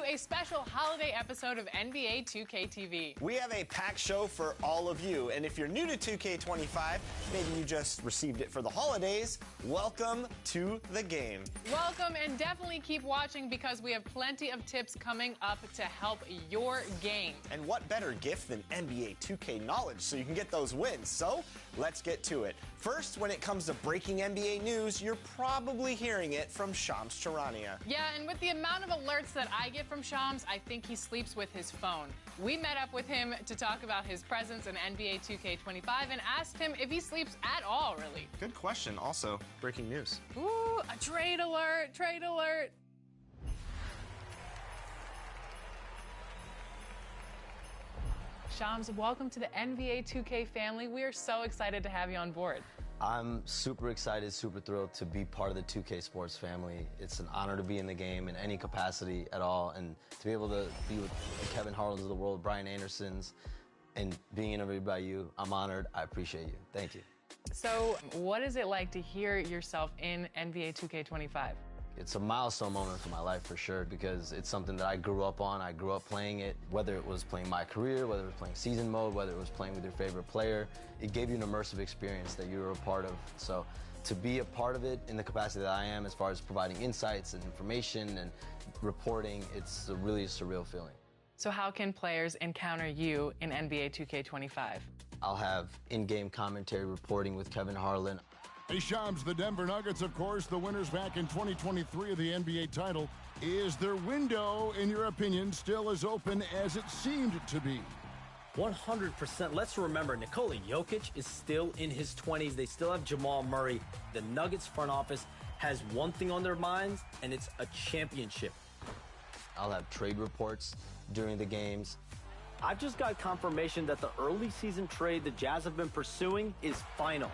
a special holiday episode of NBA 2K TV. We have a packed show for all of you, and if you're new to 2K25, maybe you just received it for the holidays, welcome to the game. Welcome, and definitely keep watching because we have plenty of tips coming up to help your game. And what better gift than NBA 2K knowledge so you can get those wins? So let's get to it. First, when it comes to breaking NBA news, you're probably hearing it from Shams Charania. Yeah, and with the amount of alerts that I get from Shams, I think he sleeps with his phone. We met up with him to talk about his presence in NBA 2K25 and asked him if he sleeps at all, really. Good question. Also, breaking news. Ooh, a trade alert, trade alert. Shams, welcome to the NBA 2K family. We are so excited to have you on board. I'm super excited, super thrilled to be part of the 2K Sports family. It's an honor to be in the game in any capacity at all, and to be able to be with the Kevin Harlan's of the world, Brian Andersons, and being interviewed by you. I'm honored. I appreciate you. Thank you. So, what is it like to hear yourself in NBA 2K25? It's a milestone moment for my life for sure, because it's something that I grew up on. I grew up playing it, whether it was playing my career, whether it was playing season mode, whether it was playing with your favorite player. It gave you an immersive experience that you were a part of. So to be a part of it in the capacity that I am, as far as providing insights and information and reporting, it's a really surreal feeling. So how can players encounter you in NBA 2K25? I'll have in-game commentary reporting with Kevin Harlan. Hey, Shams, the Denver Nuggets, of course, the winners back in 2023 of the NBA title. Is their window, in your opinion, still as open as it seemed to be? 100%. Let's remember, Nikola Jokic is still in his 20s. They still have Jamal Murray. The Nuggets front office has one thing on their minds, and it's a championship. I'll have trade reports during the games. I've just got confirmation that the early season trade the Jazz have been pursuing is final.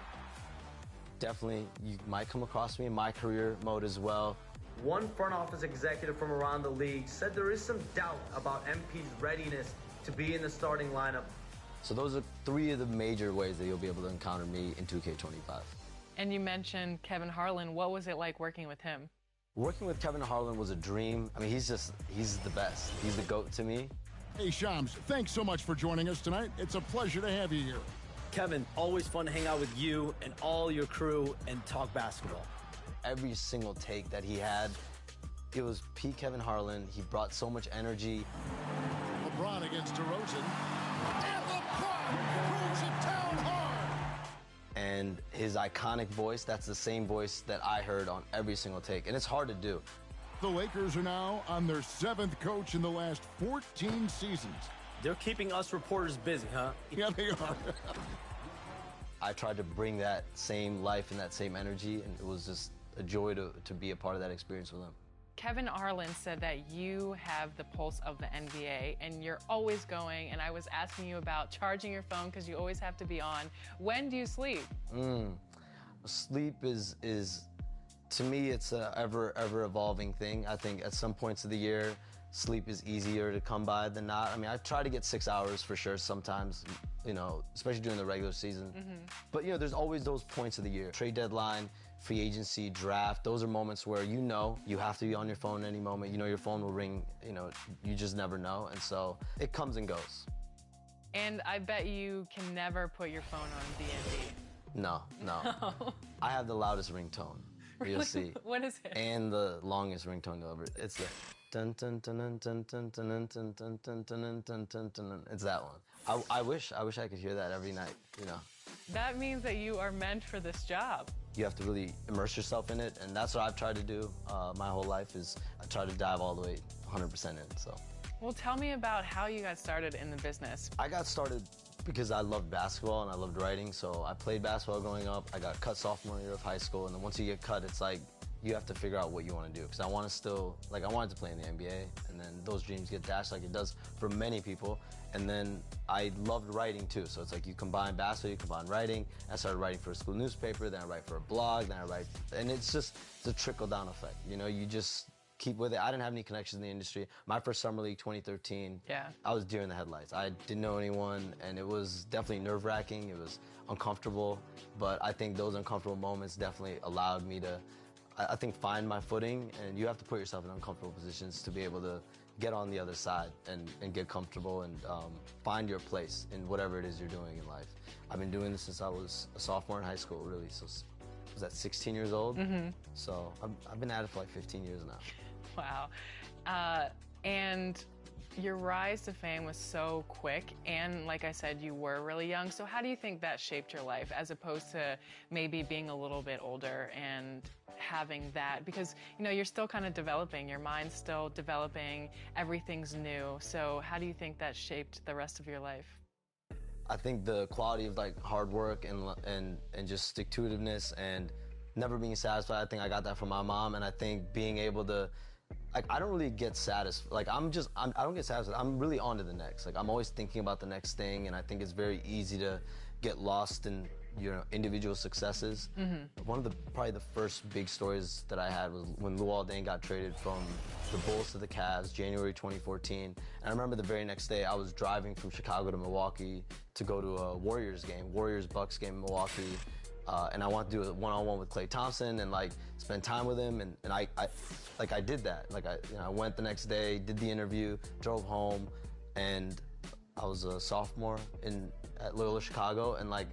Definitely, you might come across me in my career mode as well. One front office executive from around the league said there is some doubt about MP's readiness to be in the starting lineup. So those are three of the major ways that you'll be able to encounter me in 2K25. And you mentioned Kevin Harlan. What was it like working with him? Working with Kevin Harlan was a dream. I mean, he's the best. He's the GOAT to me. Hey, Shams, thanks so much for joining us tonight. It's a pleasure to have you here. Kevin, always fun to hang out with you and all your crew and talk basketball. Every single take that he had, it was P. Kevin Harlan. He brought so much energy. LeBron against DeRozan. And LeBron proves it down hard. And his iconic voice, that's the same voice that I heard on every single take. And it's hard to do. The Lakers are now on their 7th coach in the last 14 seasons. They're keeping us reporters busy, huh? Yeah, they are. I tried to bring that same life and that same energy, and it was just a joy to be a part of that experience with him. Kevin Harlan said that you have the pulse of the NBA and you're always going, and I was asking you about charging your phone because you always have to be on. When do you sleep? Sleep is to me, it's a ever evolving thing. I think at some points of the year, sleep is easier to come by than not. I mean, I try to get 6 hours for sure sometimes, you know, especially during the regular season. But, you know, there's always those points of the year. Trade deadline, free agency, draft. Those are moments where you know you have to be on your phone any moment. You know your phone will ring, you know, you just never know. And so it comes and goes. And I bet you can never put your phone on DND. No. I have the loudest ringtone. Really? You'll see. What is it? And the longest ringtone ever. It's the dun dun dun dun dun dun dun dun dun dun dun dun dun dun. It's that one. I wish I could hear that every night, you know. That means that you are meant for this job. You have to really immerse yourself in it, and that's what I've tried to do my whole life is I try to dive all the way 100% in, so. Well, tell me about how you got started in the business. I got started because I loved basketball and I loved writing, so I played basketball growing up. I got cut sophomore year of high school, and then once you get cut, it's like you have to figure out what you want to do. Because I want to still, like, I wanted to play in the NBA, and then those dreams get dashed like it does for many people. And then I loved writing too, so it's like you combine basketball, you combine writing. I started writing for a school newspaper, then I write for a blog, then I write, and it's a trickle-down effect. You know, you just keep with it. I didn't have any connections in the industry. My first summer league, 2013, I was deer in the headlights. I didn't know anyone, and it was definitely nerve-wracking. It was uncomfortable, but I think those uncomfortable moments definitely allowed me to, I think, find my footing, and you have to put yourself in uncomfortable positions to be able to get on the other side and get comfortable and find your place in whatever it is you're doing in life. I've been doing this since I was a sophomore in high school, really. So was that 16 years old? Mm-hmm. So I've been at it for like 15 years now. Wow. And your rise to fame was so quick, and like I said, you were really young. So how do you think that shaped your life, as opposed to maybe being a little bit older and having that? Because, you know, you're still kind of developing, your mind's still developing, everything's new. So how do you think that shaped the rest of your life? I think the quality of like hard work and just stick-to-itiveness and never being satisfied, I think I got that from my mom. And I think being able to, like, I don't really get satisfied. Like, I don't get satisfied. I'm really on to the next. Like, I'm always thinking about the next thing, and I think it's very easy to get lost in, you know, individual successes. Mm-hmm. One of probably the first big stories that I had was when Luol Deng got traded from the Bulls to the Cavs, January 2014. And I remember the very next day, I was driving from Chicago to Milwaukee to go to a Warriors game, Warriors-Bucks game in Milwaukee. And I wanted to do a one-on-one with Klay Thompson and like spend time with him, and I did that. Like I went the next day, did the interview, drove home, and I was a sophomore at Loyola Chicago, and like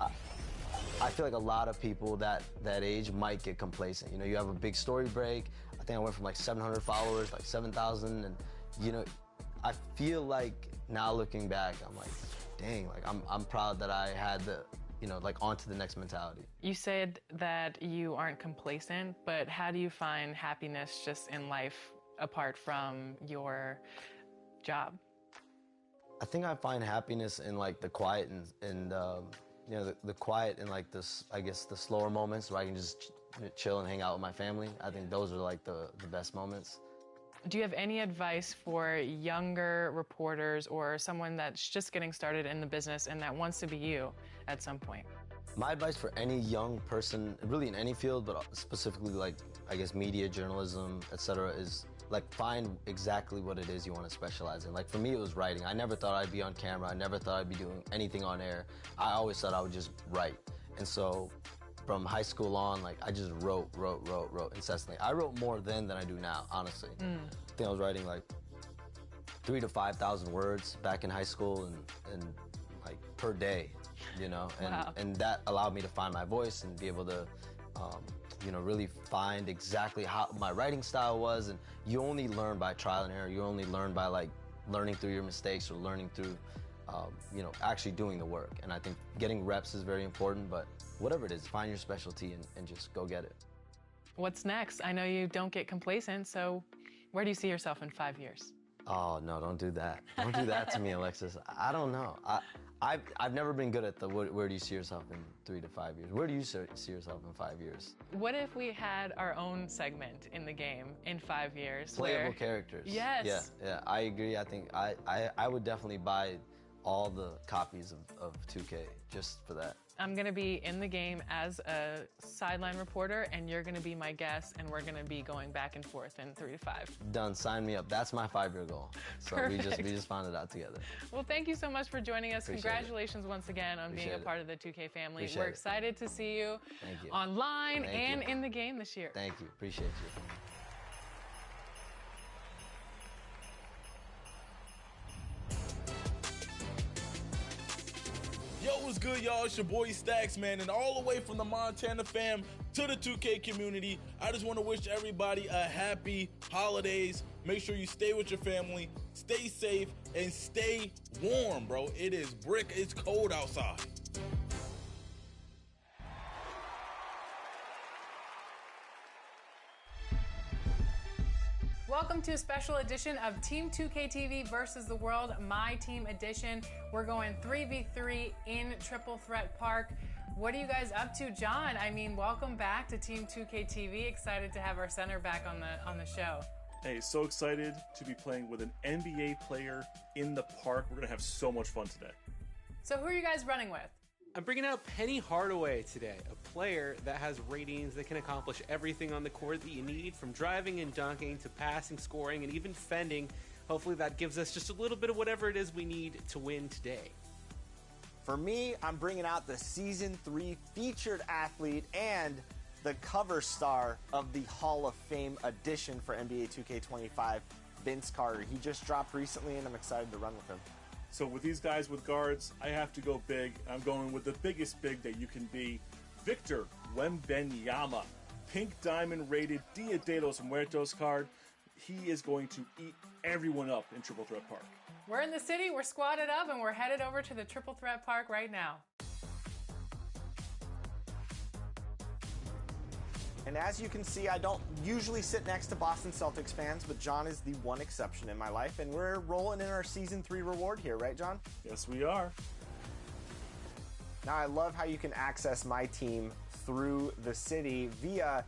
I feel like a lot of people that age might get complacent. You know, you have a big story break. I think I went from like 700 followers, like 7,000, and you know, I feel like now looking back, I'm like, dang, like I'm proud that I had the, you know, like on to the next mentality. You said that you aren't complacent, but how do you find happiness just in life apart from your job? I think I find happiness in like the quiet and you know, the quiet and like this, I guess, the slower moments where I can just chill and hang out with my family. I think those are like the best moments. Do you have any advice for younger reporters or someone that's just getting started in the business and that wants to be you at some point? My advice for any young person, really in any field, but specifically like, I guess, media, journalism, etc., is like find exactly what it is you want to specialize in. Like for me, it was writing. I never thought I'd be on camera. I never thought I'd be doing anything on air. I always thought I would just write. And so from high school on, like I just wrote incessantly. I wrote more then than I do now, honestly. I think I was writing like 3,000 to 5,000 words back in high school and like per day, you know? And, wow. And that allowed me to find my voice and be able to, you know, really find exactly how my writing style was. And you only learn by trial and error. You only learn by like learning through your mistakes or learning through, you know, actually doing the work. And I think getting reps is very important, but whatever it is, find your specialty and just go get it. What's next? I know you don't get complacent, so where do you see yourself in 5 years? Oh, no, don't do that. Don't do that to me, Alexis. I don't know. I've never been good at the where do you see yourself in 3 to 5 years? Where do you see yourself in 5 years? What if we had our own segment in the game in 5 years? Playable characters. Yes. Yeah, I agree. I think I would definitely buy all the copies of 2K just for that. I'm gonna be in the game as a sideline reporter, and you're gonna be my guest, and we're gonna be going back and forth in 3 to 5. Done, sign me up. That's my 5-year goal. So we just found it out together. Well, thank you so much for joining us. Appreciate Congratulations once again on being a part of the 2K family. We're excited to see you online and in the game this year. Thank you, appreciate you. Yo, what's good, y'all? It's your boy Stacks, man, and all the way from the Montana fam to the 2K community, I just want to wish everybody a happy holidays. Make sure you stay with your family, stay safe, and stay warm, bro. It is it's cold outside. Welcome to a special edition of Team 2K TV versus the World, My Team Edition. We're going 3v3 in Triple Threat Park. What are you guys up to, John? I mean, welcome back to Team 2K TV. Excited to have our center back on the show. Hey, so excited to be playing with an NBA player in the park. We're gonna have so much fun today. So who are you guys running with? I'm bringing out Penny Hardaway today, a player that has ratings that can accomplish everything on the court that you need, from driving and dunking to passing, scoring, and even fending. Hopefully that gives us just a little bit of whatever it is we need to win today. For me, I'm bringing out the Season 3 featured athlete and the cover star of the Hall of Fame edition for NBA 2K25, Vince Carter. He just dropped recently, and I'm excited to run with him. So with these guys with guards, I have to go big. I'm going with the biggest big that you can be, Victor Wembanyama. Pink diamond rated Dia de los Muertos card. He is going to eat everyone up in Triple Threat Park. We're in the city, we're squatted up, and we're headed over to the Triple Threat Park right now. And as you can see, I don't usually sit next to Boston Celtics fans, but John is the one exception in my life, and we're rolling in our Season 3 reward here, right, John? Yes, we are. Now, I love how you can access my team through the city via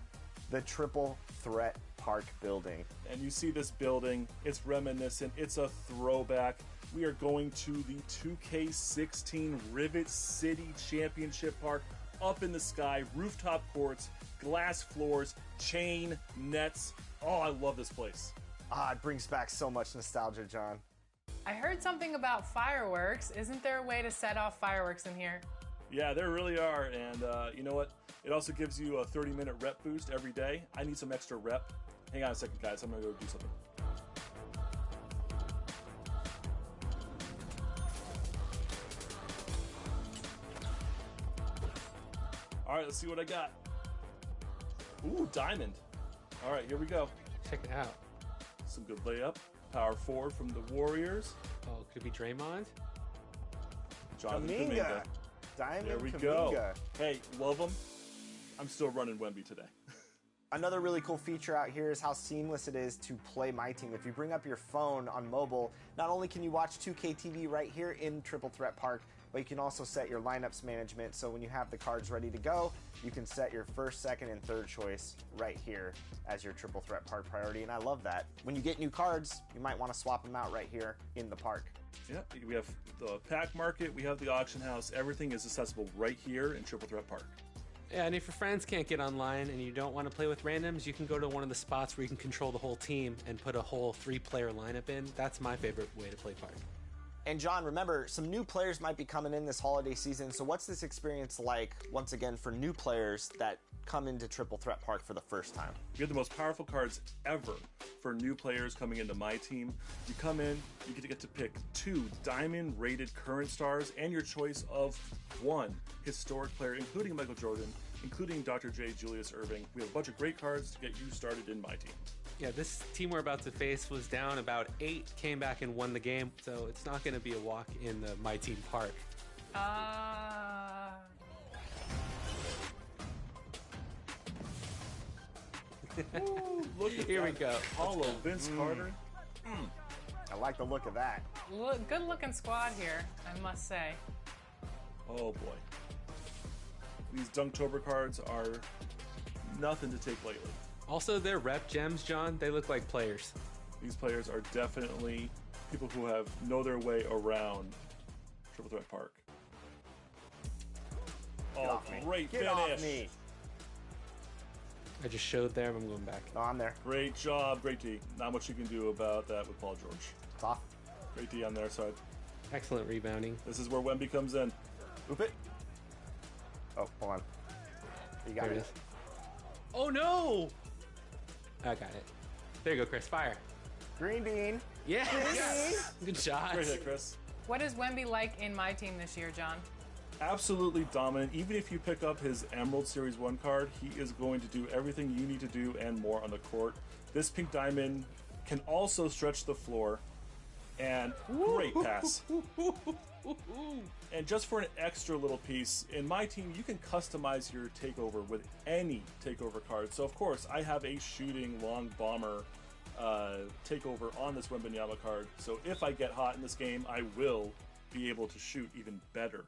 the Triple Threat Park building. And you see this building, it's reminiscent, it's a throwback. We are going to the 2K16 Rivet City Championship Park, up in the sky, rooftop courts, glass floors, chain nets. Oh, I love this place. It brings back so much nostalgia, John. I heard something about fireworks. Isn't there a way to set off fireworks in here? Yeah, there really are. And you know what? It also gives you a 30-minute rep boost every day. I need some extra rep. Hang on a second, guys. I'm going to go do something. All right, let's see what I got. Ooh, diamond. All right, here we go. Check it out. Some good layup. Power forward from the Warriors. Oh, could it be Draymond? Jonathan Kuminga. Kuminga. Diamond There we Kuminga. go. Hey, love them. I'm still running Wemby today. Another really cool feature out here is how seamless it is to play My Team. If you bring up your phone on mobile, not only can you watch 2K TV right here in Triple Threat Park, but you can also set your lineups management. So when you have the cards ready to go, you can set your first, second, and third choice right here as your Triple Threat Park priority. And I love that. When you get new cards, you might want to swap them out right here in the park. Yeah, we have the pack market, we have the auction house. Everything is accessible right here in Triple Threat Park. Yeah, and if your friends can't get online and you don't want to play with randoms, you can go to one of the spots where you can control the whole team and put a whole 3-player lineup in. That's my favorite way to play Park. And John, remember, some new players might be coming in this holiday season. So what's this experience like, once again, for new players that come into Triple Threat Park for the first time? We have the most powerful cards ever for new players coming into My Team. You come in, you get to pick 2 diamond-rated current stars and your choice of 1 historic player, including Michael Jordan, including Dr. J. Julius Erving. We have a bunch of great cards to get you started in My Team. Yeah, this team we're about to face was down about 8, came back and won the game, so it's not going to be a walk in the My Team Park. Ooh, look at Here that we go. Hollow Vince Carter. I like the look of that. Good looking squad here, I must say. Oh boy. These Dunktober cards are nothing to take lightly. Also, their rep gems, John, they look like players. These players are definitely people who know their way around Triple Threat Park. Get off me. Great Get finish. off me. I just showed there, I'm going back. No, I'm there. Great job, great D. Not much you can do about that with Paul George. It's off. Great D on their side. Excellent rebounding. This is where Wemby comes in. Oop it. Oh, hold on. You got There it it. is. Oh no! I got it. There you go, Chris. Fire. Green bean. Yes! Good shot. Great hit, Chris. What is Wemby like in My Team this year, John? Absolutely dominant. Even if you pick up his Emerald Series 1 card, he is going to do everything you need to do and more on the court. This pink diamond can also stretch the floor. And great pass. And just for an extra little piece, in My Team, you can customize your takeover with any takeover card. So, of course, I have a shooting long bomber takeover on this Wembanyama card. So if I get hot in this game, I will be able to shoot even better.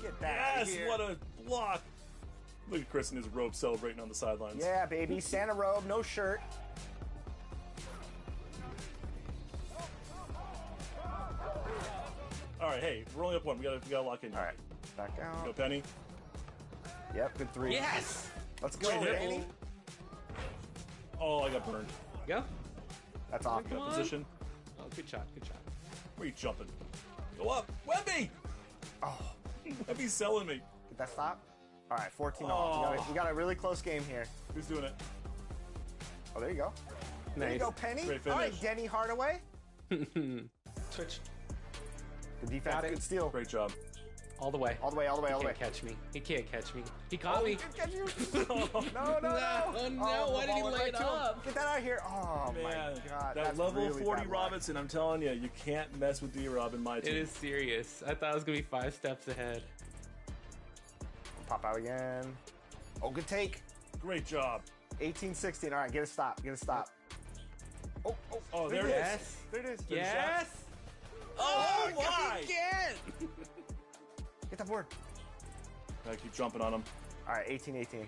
Get that out of Yes, here. what a block! Look at Chris in his robe celebrating on the sidelines. Yeah, baby. Santa robe, no shirt. All right, hey, we're only up 1. We gotta lock in. All right. Back Go, out. Penny. Yep, good 3. Yes! Let's go, Great hit. Danny. Oh, I got burned. Go. That's off. Come on. Position. Oh, good shot. Good shot. Where are you jumping? Go up. Wemby! Oh, Wemby's selling me. get that stop. All right, 14 all. We got a really close game here. Who's doing it? Oh, there you go. There you Nice. go, Penny. Great All right, finish. Denny Hardaway. Switch The defense, Got it. good steal. Great job. all the way. All the way, all the way, all He the way. can't catch me. He can't catch me. He caught me. He can catch you. No, no, no. Oh, no, why the did he ball went lay right it to him. up? Get that out of here. Oh, Man, my God. that That's level really 40 bad luck. Robinson, I'm telling you, you can't mess with D-Rob in my team. It is serious. I thought I was going to be 5 steps ahead. Pop out again. Oh, good take. Great job. 18-16. All right, get a stop. Get a stop. Oh, oh, Oh, there it Yes. is. There it is. Yes! Oh, my! Get that board. Gotta keep jumping on him. All right, 18-18.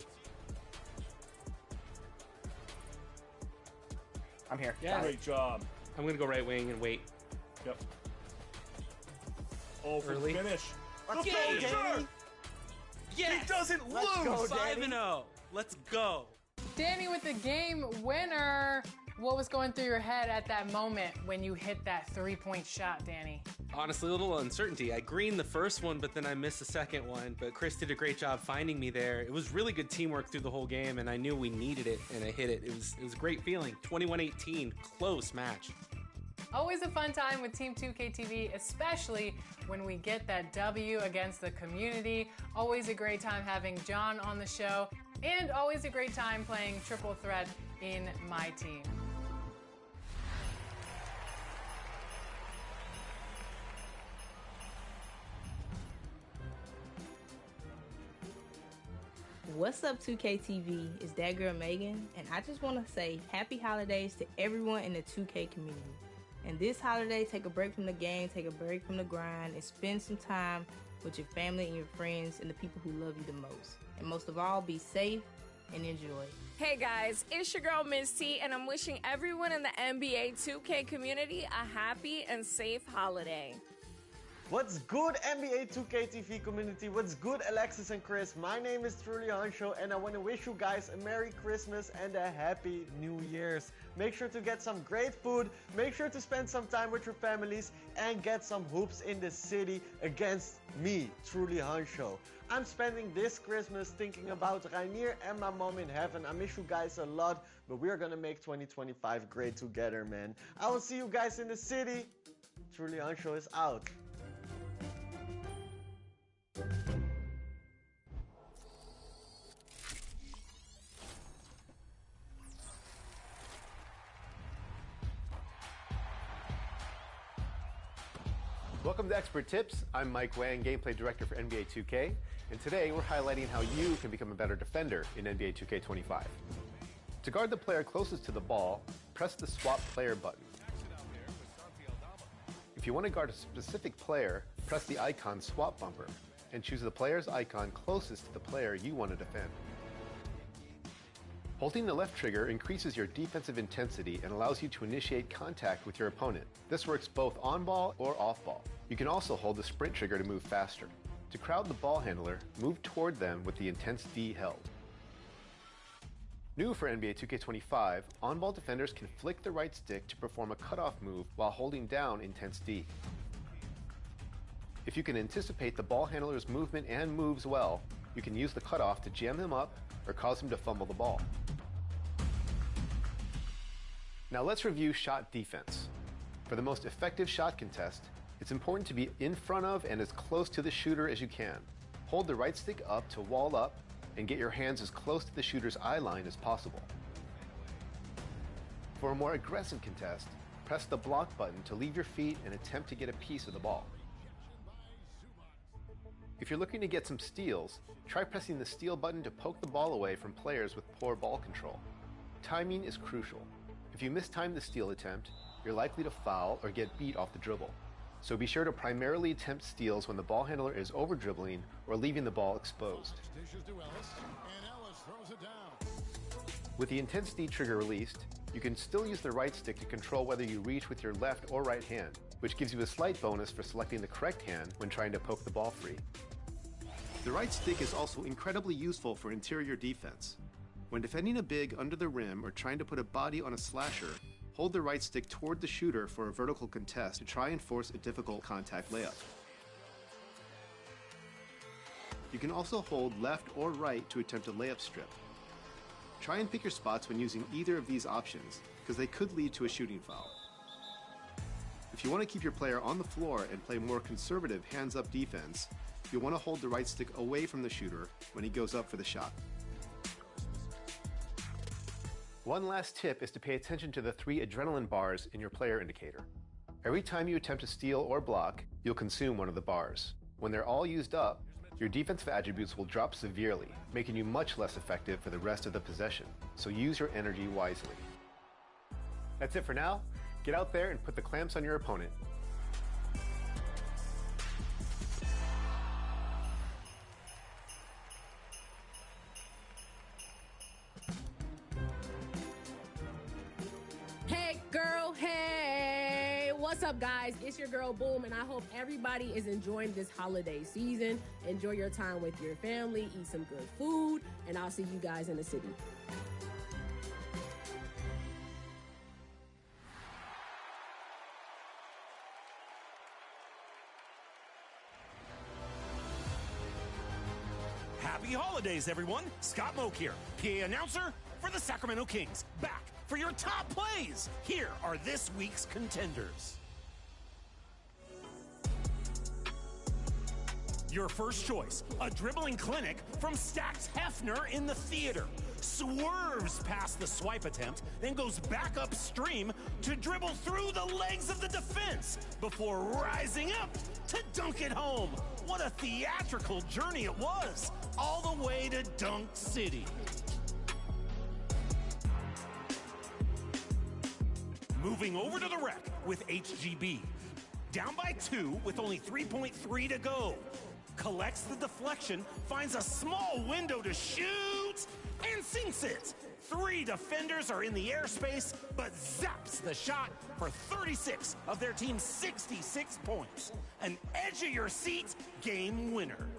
I'm here. Yeah. Great job. I'm going to go right wing and wait. Yep. Oh, for Early. the finish. Let's The go, finisher! Danny. Yes! He doesn't Let's lose! go, 5-0. Let's go. Danny with the game winner. What was going through your head at that moment when you hit that 3-point shot, Danny? Honestly, a little uncertainty. I greened the first one, but then I missed the second one. But Chris did a great job finding me there. It was really good teamwork through the whole game, and I knew we needed it, and I hit it. It was a great feeling. 21-18, close match. Always a fun time with Team 2K TV, especially when we get that W against the community. Always a great time having John on the show, and always a great time playing Triple Threat in my team. What's up, 2K TV? It's that girl Megan, and I just want to say happy holidays to everyone in the 2K community. And this holiday, take a break from the game, take a break from the grind, and spend some time with your family and your friends and the people who love you the most. And most of all, be safe and enjoy. Hey guys, it's your girl Miss T, and I'm wishing everyone in the NBA 2K community a happy and safe holiday. What's good, NBA 2K TV community? What's good, Alexis and Chris? My name is Truly Hansho, and I want to wish you guys a Merry Christmas and a Happy New Year's. Make sure to get some great food, make sure to spend some time with your families, and get some hoops in the city against me, Truly Hansho. I'm spending this Christmas thinking about Rainier and my mom in heaven. I miss you guys a lot, but we're gonna make 2025 great together, man. I will see you guys in the city. Truly Hansho is out. Welcome to Expert Tips. I'm Mike Wang, Gameplay Director for NBA 2K, and today we're highlighting how you can become a better defender in NBA 2K25. To guard the player closest to the ball, press the Swap Player button. If you want to guard a specific player, press the icon Swap Bumper and choose the player's icon closest to the player you want to defend. Holding the left trigger increases your defensive intensity and allows you to initiate contact with your opponent. This works both on ball or off ball. You can also hold the sprint trigger to move faster. To crowd the ball handler, move toward them with the intense D held. New for NBA 2K25, on-ball defenders can flick the right stick to perform a cutoff move while holding down intense D. If you can anticipate the ball handler's movement and moves well, you can use the cutoff to jam him up or cause him to fumble the ball. Now let's review shot defense. For the most effective shot contest, it's important to be in front of and as close to the shooter as you can. Hold the right stick up to wall up and get your hands as close to the shooter's eye line as possible. For a more aggressive contest, press the block button to leave your feet and attempt to get a piece of the ball. If you're looking to get some steals, try pressing the steal button to poke the ball away from players with poor ball control. Timing is crucial. If you mistime the steal attempt, you're likely to foul or get beat off the dribble. So be sure to primarily attempt steals when the ball handler is over dribbling or leaving the ball exposed. With the intense D trigger released, you can still use the right stick to control whether you reach with your left or right hand, which gives you a slight bonus for selecting the correct hand when trying to poke the ball free. The right stick is also incredibly useful for interior defense. When defending a big under the rim or trying to put a body on a slasher, hold the right stick toward the shooter for a vertical contest to try and force a difficult contact layup. You can also hold left or right to attempt a layup strip. Try and pick your spots when using either of these options, because they could lead to a shooting foul. If you want to keep your player on the floor and play more conservative hands-up defense, you'll want to hold the right stick away from the shooter when he goes up for the shot. One last tip is to pay attention to the 3 adrenaline bars in your player indicator. Every time you attempt to steal or block, you'll consume one of the bars. When they're all used up, your defensive attributes will drop severely, making you much less effective for the rest of the possession, so use your energy wisely. That's it for now. Get out there and put the clamps on your opponent. Hey girl, hey! What's up, guys? It's your girl Boom, and I hope everybody is enjoying this holiday season. Enjoy your time with your family, eat some good food, and I'll see you guys in the city. Happy holidays, everyone. Scott Moak here, PA announcer for the Sacramento Kings. Back for your top plays. Here are this week's contenders. Your first choice, a dribbling clinic from Stax Hefner in the theater. Swerves past the swipe attempt, then goes back upstream to dribble through the legs of the defense before rising up to dunk it home. What a theatrical journey it was, all the way to Dunk City. Moving over to the rec with HGB. Down by 2 with only 3.3 to go. Collects the deflection, finds a small window to shoot, and sinks it. 3 defenders are in the airspace, but zaps the shot for 36 of their team's 66 points. An edge of your seat game winner.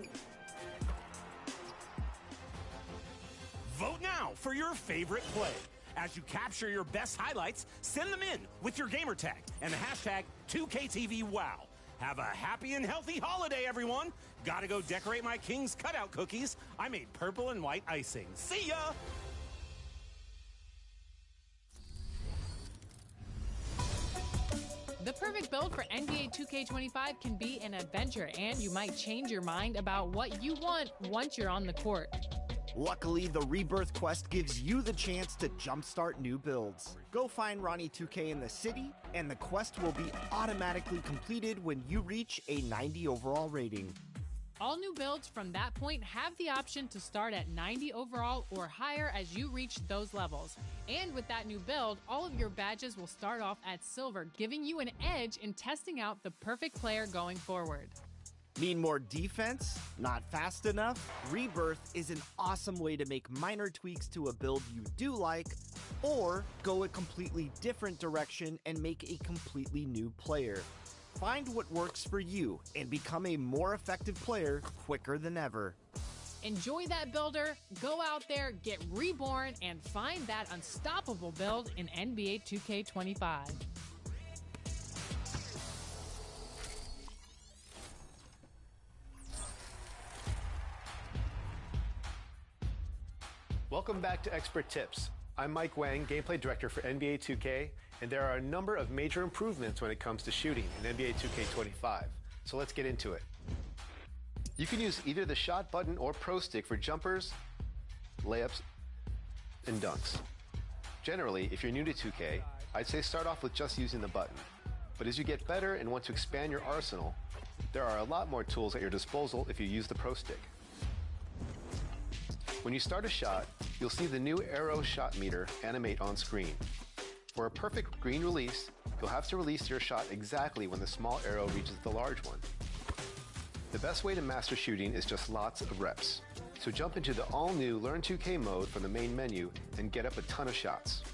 Vote now for your favorite play. As you capture your best highlights, send them in with your gamer tag and the hashtag 2KTVWow. Have a happy and healthy holiday, everyone. Gotta go decorate my King's cutout cookies. I made purple and white icing. See ya! The perfect build for NBA 2K25 can be an adventure, and you might change your mind about what you want once you're on the court. Luckily, the Rebirth Quest gives you the chance to jumpstart new builds. Go find Ronnie 2K in the city, and the quest will be automatically completed when you reach a 90 overall rating. All new builds from that point have the option to start at 90 overall or higher as you reach those levels. And with that new build, all of your badges will start off at silver, giving you an edge in testing out the perfect player going forward. Need more defense? Not fast enough? Rebirth is an awesome way to make minor tweaks to a build you do like, or go a completely different direction and make a completely new player. Find what works for you and become a more effective player quicker than ever. Enjoy that builder, go out there, get reborn, and find that unstoppable build in NBA 2K25. Welcome back to Expert Tips. I'm Mike Wang, Gameplay Director for NBA 2K, and there are a number of major improvements when it comes to shooting in NBA 2K25. So let's get into it. You can use either the shot button or pro stick for jumpers, layups, and dunks. Generally, if you're new to 2K, I'd say start off with just using the button. But as you get better and want to expand your arsenal, there are a lot more tools at your disposal if you use the pro stick. When you start a shot, you'll see the new arrow shot meter animate on screen. For a perfect green release, you'll have to release your shot exactly when the small arrow reaches the large one. The best way to master shooting is just lots of reps. So jump into the all-new Learn 2K mode from the main menu and get up a ton of shots.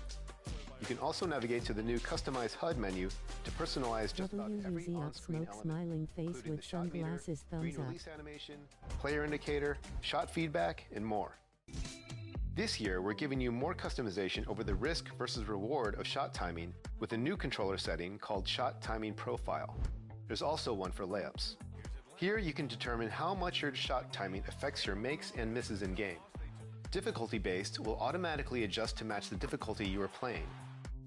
You can also navigate to the new Customize HUD menu to personalize just about every on-screen element, smiling face including with the shot meter, sunglasses, thumbs green up. release animation, player indicator, shot feedback, and more. This year, we're giving you more customization over the risk versus reward of shot timing with a new controller setting called Shot Timing Profile. There's also one for layups. Here, you can determine how much your shot timing affects your makes and misses in game. Difficulty-based will automatically adjust to match the difficulty you are playing.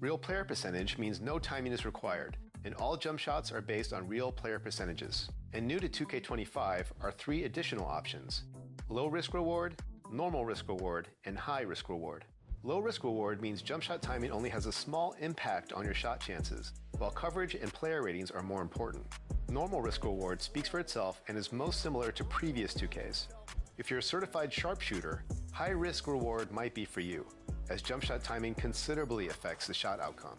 Real player percentage means no timing is required, and all jump shots are based on real player percentages. And new to 2K25 are 3 additional options: low risk reward, normal risk reward, and high risk reward. Low risk reward means jump shot timing only has a small impact on your shot chances, while coverage and player ratings are more important. Normal risk reward speaks for itself and is most similar to previous 2Ks. If you're a certified sharpshooter, high risk reward might be for you, as jump shot timing considerably affects the shot outcome.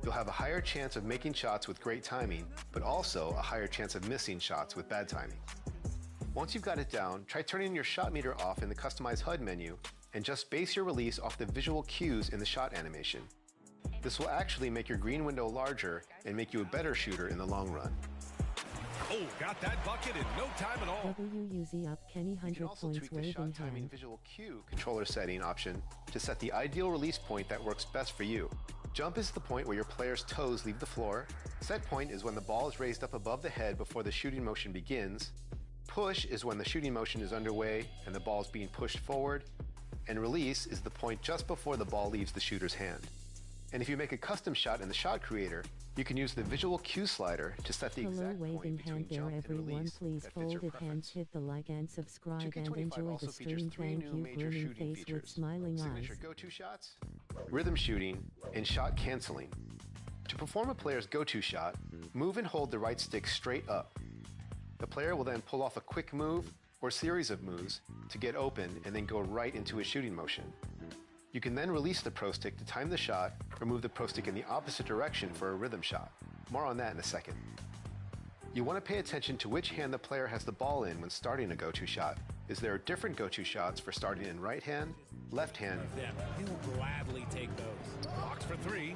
You'll have a higher chance of making shots with great timing, but also a higher chance of missing shots with bad timing. Once you've got it down, try turning your shot meter off in the Customize HUD menu and just base your release off the visual cues in the shot animation. This will actually make your green window larger and make you a better shooter in the long run. Oh, got that bucket in no time at all. WUZ up Kenny 100 You can also points tweak the waving shot timing hand. visual cue controller setting option to set the ideal release point that works best for you. Jump is the point where your player's toes leave the floor. Set point is when the ball is raised up above the head before the shooting motion begins. Push is when the shooting motion is underway and the ball is being pushed forward. And release is the point just before the ball leaves the shooter's hand. And if you make a custom shot in the shot creator, you can use the visual cue slider to set the Hello exact point waving between hand there jump and everyone, release please that fits your folded preference. hands, hit the like and subscribe and 2K25 enjoy also the features stream. 3 Thank new you, major grinning shooting face features: with smiling signature eyes. go-to shots, rhythm shooting, and shot canceling. To perform a player's go-to shot, move and hold the right stick straight up. The player will then pull off a quick move or series of moves to get open and then go right into a shooting motion. You can then release the pro stick to time the shot or move the pro stick in the opposite direction for a rhythm shot. More on that in a second. You want to pay attention to which hand the player has the ball in when starting a go-to shot, as there are different go-to shots for starting in right hand, left hand, He will gladly take those. Box for 3,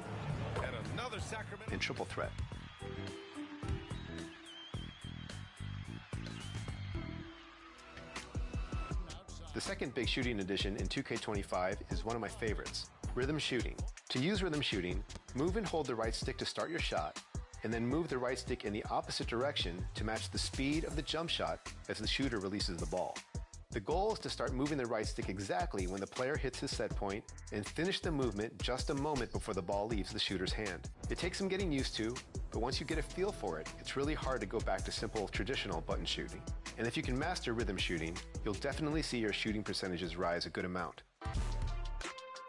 and another Sacramento. and triple threat. The second big shooting addition in 2K25 is one of my favorites, rhythm shooting. To use rhythm shooting, move and hold the right stick to start your shot, and then move the right stick in the opposite direction to match the speed of the jump shot as the shooter releases the ball. The goal is to start moving the right stick exactly when the player hits his set point and finish the movement just a moment before the ball leaves the shooter's hand. It takes some getting used to, but once you get a feel for it, it's really hard to go back to simple traditional button shooting. And if you can master rhythm shooting, you'll definitely see your shooting percentages rise a good amount.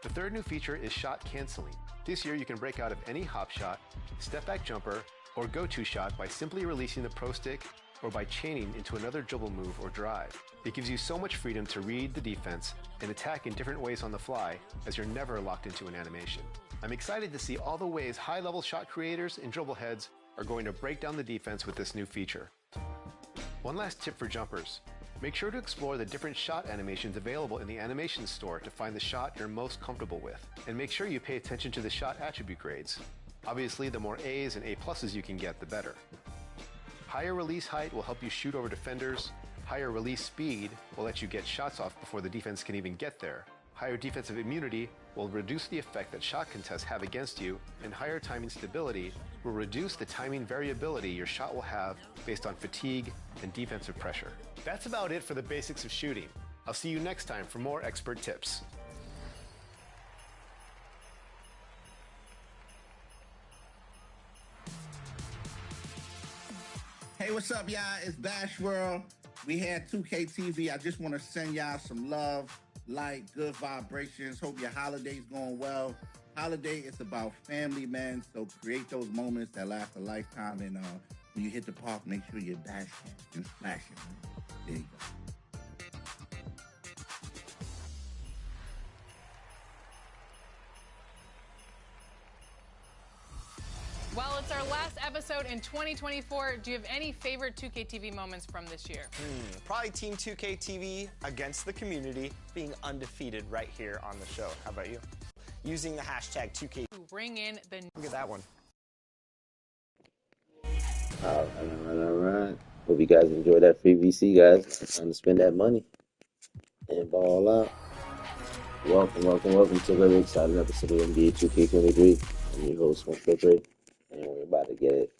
The third new feature is shot canceling. This year you can break out of any hop shot, step back jumper, or go-to shot by simply releasing the pro stick or by chaining into another dribble move or drive. It gives you so much freedom to read the defense and attack in different ways on the fly, as you're never locked into an animation. I'm excited to see all the ways high-level shot creators and dribble heads are going to break down the defense with this new feature. One last tip for jumpers. Make sure to explore the different shot animations available in the animation store to find the shot you're most comfortable with. And make sure you pay attention to the shot attribute grades. Obviously, the more A's and A+ you can get, the better. Higher release height will help you shoot over defenders. Higher release speed will let you get shots off before the defense can even get there. Higher defensive immunity will reduce the effect that shot contests have against you, and higher timing stability will reduce the timing variability your shot will have based on fatigue and defensive pressure. That's about it for the basics of shooting. I'll see you next time for more expert tips. Hey, what's up, y'all? It's Bash World. We had 2K TV. I just want to send y'all some love, light, good vibrations. Hope your holiday's going well. Holiday is about family, man. So create those moments that last a lifetime. And when you hit the park, make sure you're bashing and splashing. There you go. Well, it's our last episode in 2024. Do you have any favorite 2K TV moments from this year? Probably Team 2K TV against the community, being undefeated right here on the show. How about you? Using the hashtag 2K. Bring in the... Look at that one. All right. Hope you guys enjoy that free VC, guys. Time to spend that money and ball out. Welcome to a very exciting episode of NBA 2K23. I'm your host, Smoke Filter, and we're about to get it.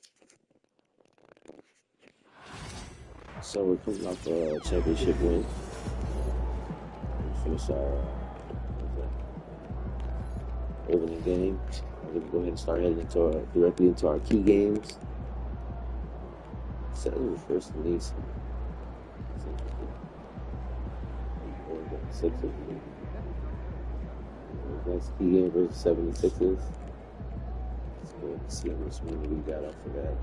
So we're coming off a championship win. We finished our opening game. we're gonna go ahead and start heading into directly into our key games. Says we're first in these. Sixers. Next key game versus 76ers. Let's go ahead and see how much money we got off of that.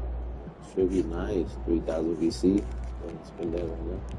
Should be nice. 3,000 VC. Go ahead and spend that on there.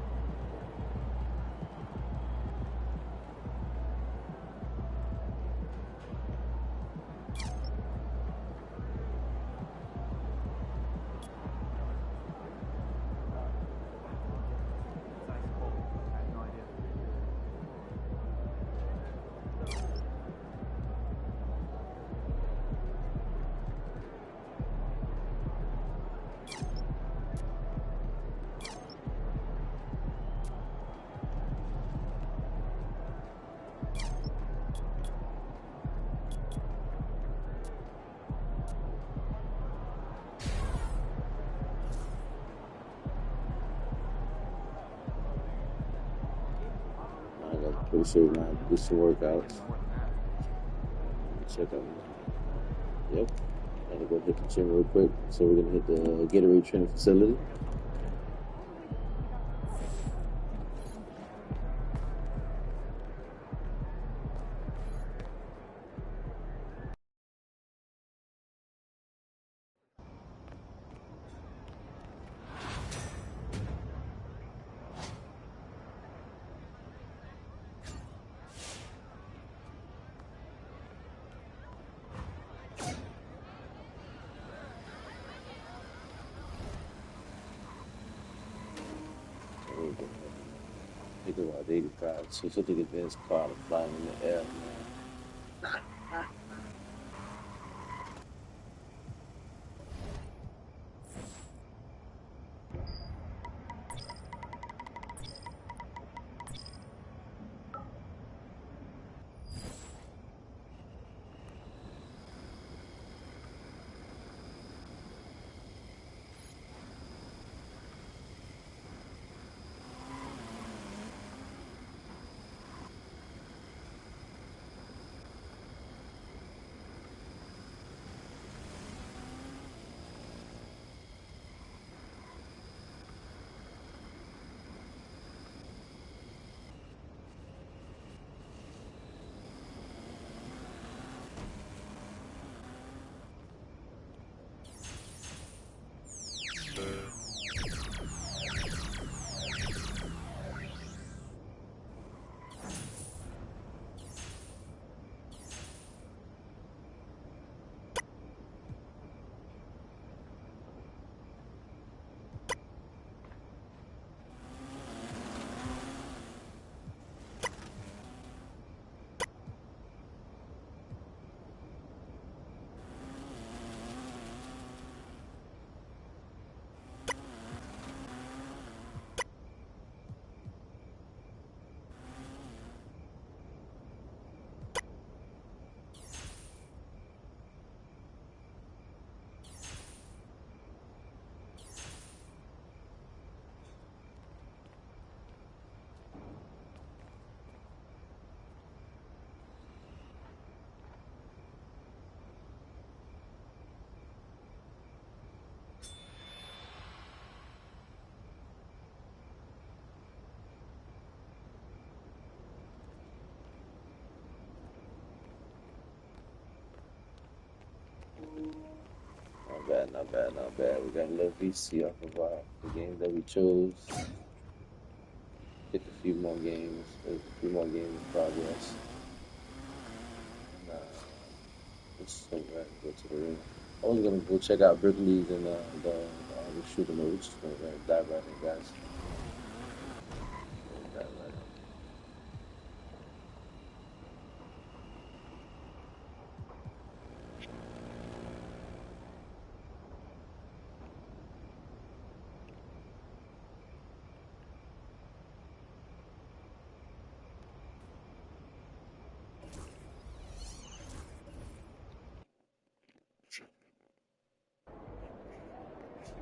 Pretty sure we're gonna do some workouts. Check out. Yep. Gotta go hit the gym real quick. So we're gonna hit the Gatorade training facility. Think about 85. So such a advanced car to fly in the air, man. Not bad, not bad, not bad. We got a little VC off of the games that we chose. Hit a few more games. There's a few more games in progress. Let's go to the ring. I was gonna go check out Brickley's and the shooting mode. We're just gonna dive right in, guys. Dive right in.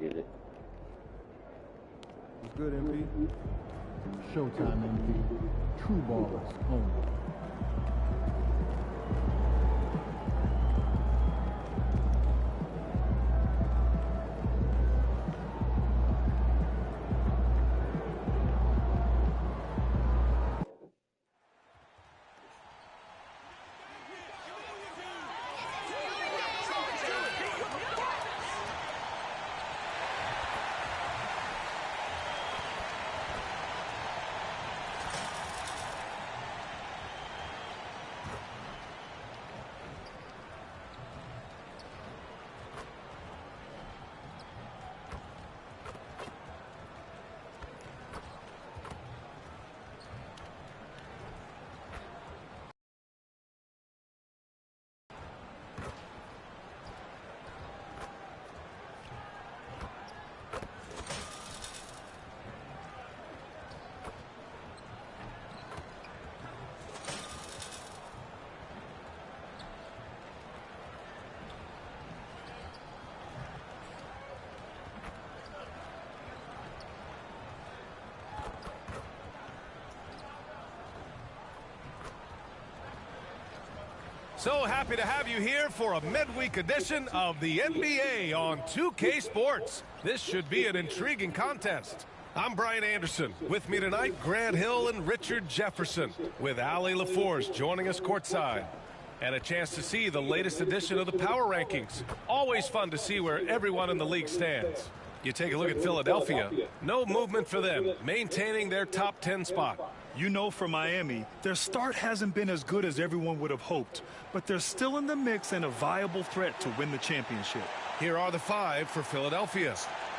Get it. What's good, MP? Showtime, MP. True ballers only. So happy to have you here for a midweek edition of the NBA on 2K Sports. This should be an intriguing contest. I'm Brian Anderson. With me tonight, Grant Hill and Richard Jefferson, with Allie LaForce joining us courtside. And a chance to see the latest edition of the Power Rankings. Always fun to see where everyone in the league stands. You take a look at Philadelphia. No movement for them, maintaining their top 10 spot. You know, for Miami, their start hasn't been as good as everyone would have hoped, but they're still in the mix and a viable threat to win the championship. Here are the 5 for Philadelphia.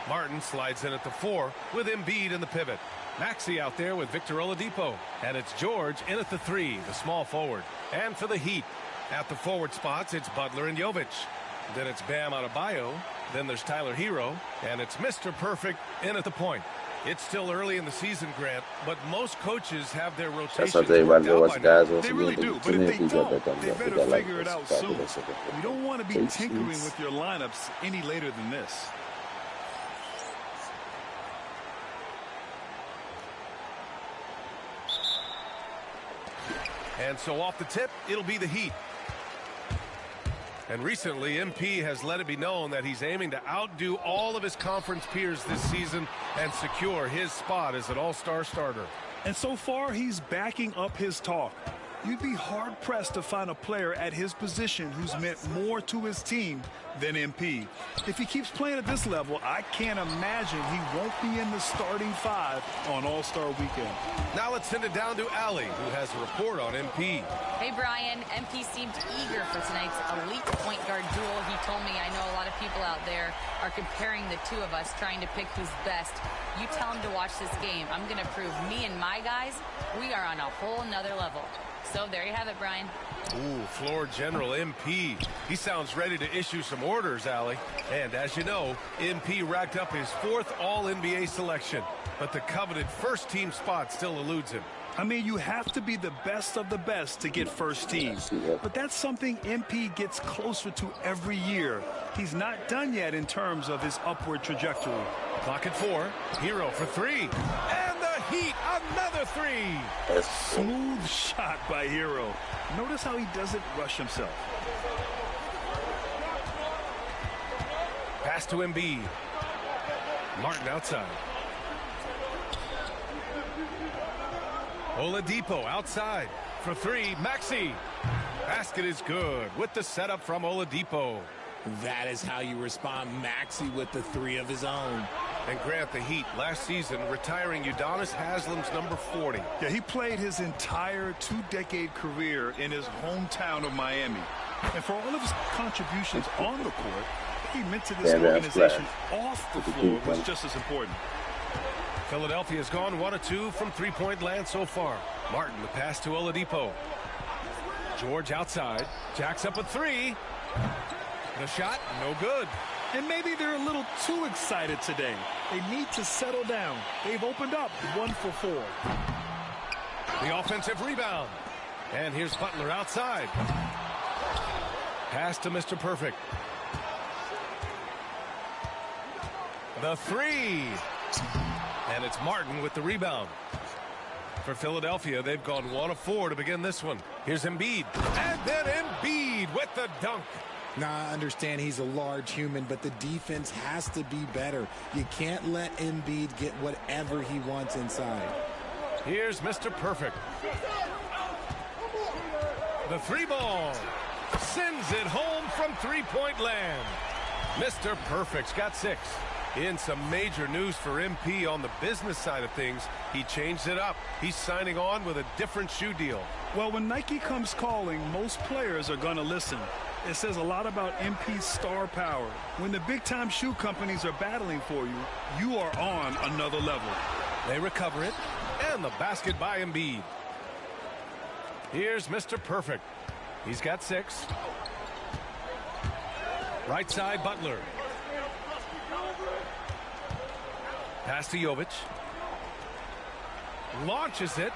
Martin slides in at the 4 with Embiid in the pivot. Maxey out there with Victor Oladipo. And it's George in at the 3, the small forward. And for the Heat, at the forward spots, it's Butler and Jovic. Then it's Bam Adebayo. Then there's Tyler Hero. And it's Mr. Perfect in at the point. It's still early in the season, Grant, but most coaches have their rotations. They really do, but if they don't, they better figure it out soon. You don't want to be tinkering with your lineups any later than this. And so off the tip, it'll be the Heat. And recently, MP has let it be known that he's aiming to outdo all of his conference peers this season and secure his spot as an all-star starter. And so far, he's backing up his talk. You'd be hard-pressed to find a player at his position who's meant more to his team than MP. If he keeps playing at this level, I can't imagine he won't be in the starting 5 on All-Star Weekend. Now let's send it down to Allie, who has a report on MP. Hey, Brian. MP seemed eager for tonight's elite point guard duel. He told me, I know a lot of people out there are comparing the two of us, trying to pick who's best. You tell him to watch this game. I'm going to prove me and my guys, we are on a whole nother level. So there you have it, Brian. Ooh, floor general MP. He sounds ready to issue some orders, Allie. And as you know, MP racked up his 4th All-NBA selection. But the coveted first-team spot still eludes him. I mean, you have to be the best of the best to get first team. But that's something MP gets closer to every year. He's not done yet in terms of his upward trajectory. Clock at 4. Hero for 3. And the Heat, another 3. Smooth shot by Hero. Notice how he doesn't rush himself. Pass to Embiid. Martin outside. Oladipo outside for 3. Maxey. Basket is good with the setup from Oladipo. That is how you respond. Maxey with the 3 of his own. And Grant, the Heat last season retiring Udonis Haslam's number 40. Yeah, he played his entire 2-decade career in his hometown of Miami. And for all of his contributions on the court, he meant to this organization off the floor was just as important. Philadelphia has gone 1 of 2 from three-point land so far. Martin, the pass to Oladipo. George outside. Jacks up a 3. The shot, no good. And maybe they're a little too excited today. They need to settle down. They've opened up 1 for 4. The offensive rebound. And here's Butler outside. Pass to Mr. Perfect. The 3. And it's Martin with the rebound. For Philadelphia, they've gone 1 of 4 to begin this one. Here's Embiid. And then Embiid with the dunk. Now, I understand he's a large human, but the defense has to be better. You can't let Embiid get whatever he wants inside. Here's Mr. Perfect. The 3 ball. Sends it home from three-point land. Mr. Perfect's got 6. In some major news for MP on the business side of things, he changed it up. He's signing on with a different shoe deal. Well, when Nike comes calling, most players are going to listen. It says a lot about MP's star power. When the big-time shoe companies are battling for you, you are on another level. They recover it, and the basket by Embiid. Here's Mr. Perfect. He's got 6. Right side, Butler. Pass to Jovic. Launches it.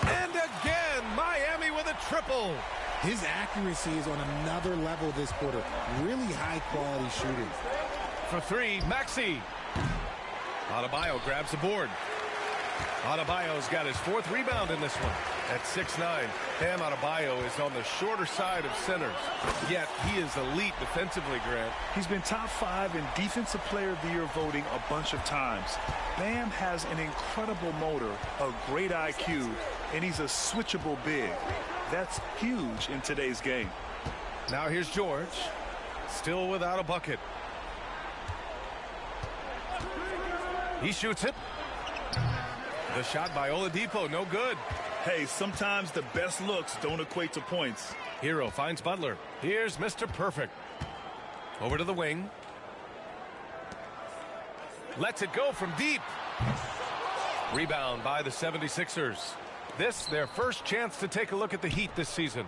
And again, Miami with a triple. His accuracy is on another level this quarter. Really high-quality shooting. For 3, Maxey. Adebayo grabs the board. Adebayo's got his 4th rebound in this one. At 6'9", Bam Adebayo is on the shorter side of centers, yet he is elite defensively, Grant. He's been top 5 in Defensive Player of the Year voting a bunch of times. Bam has an incredible motor, a great IQ, and he's a switchable big. That's huge in today's game. Now here's George, still without a bucket. He shoots it. The shot by Oladipo, no good. Hey, sometimes the best looks don't equate to points. Hero finds Butler. Here's Mr. Perfect. Over to the wing. Lets it go from deep. Rebound by the 76ers. This, their first chance to take a look at the Heat this season.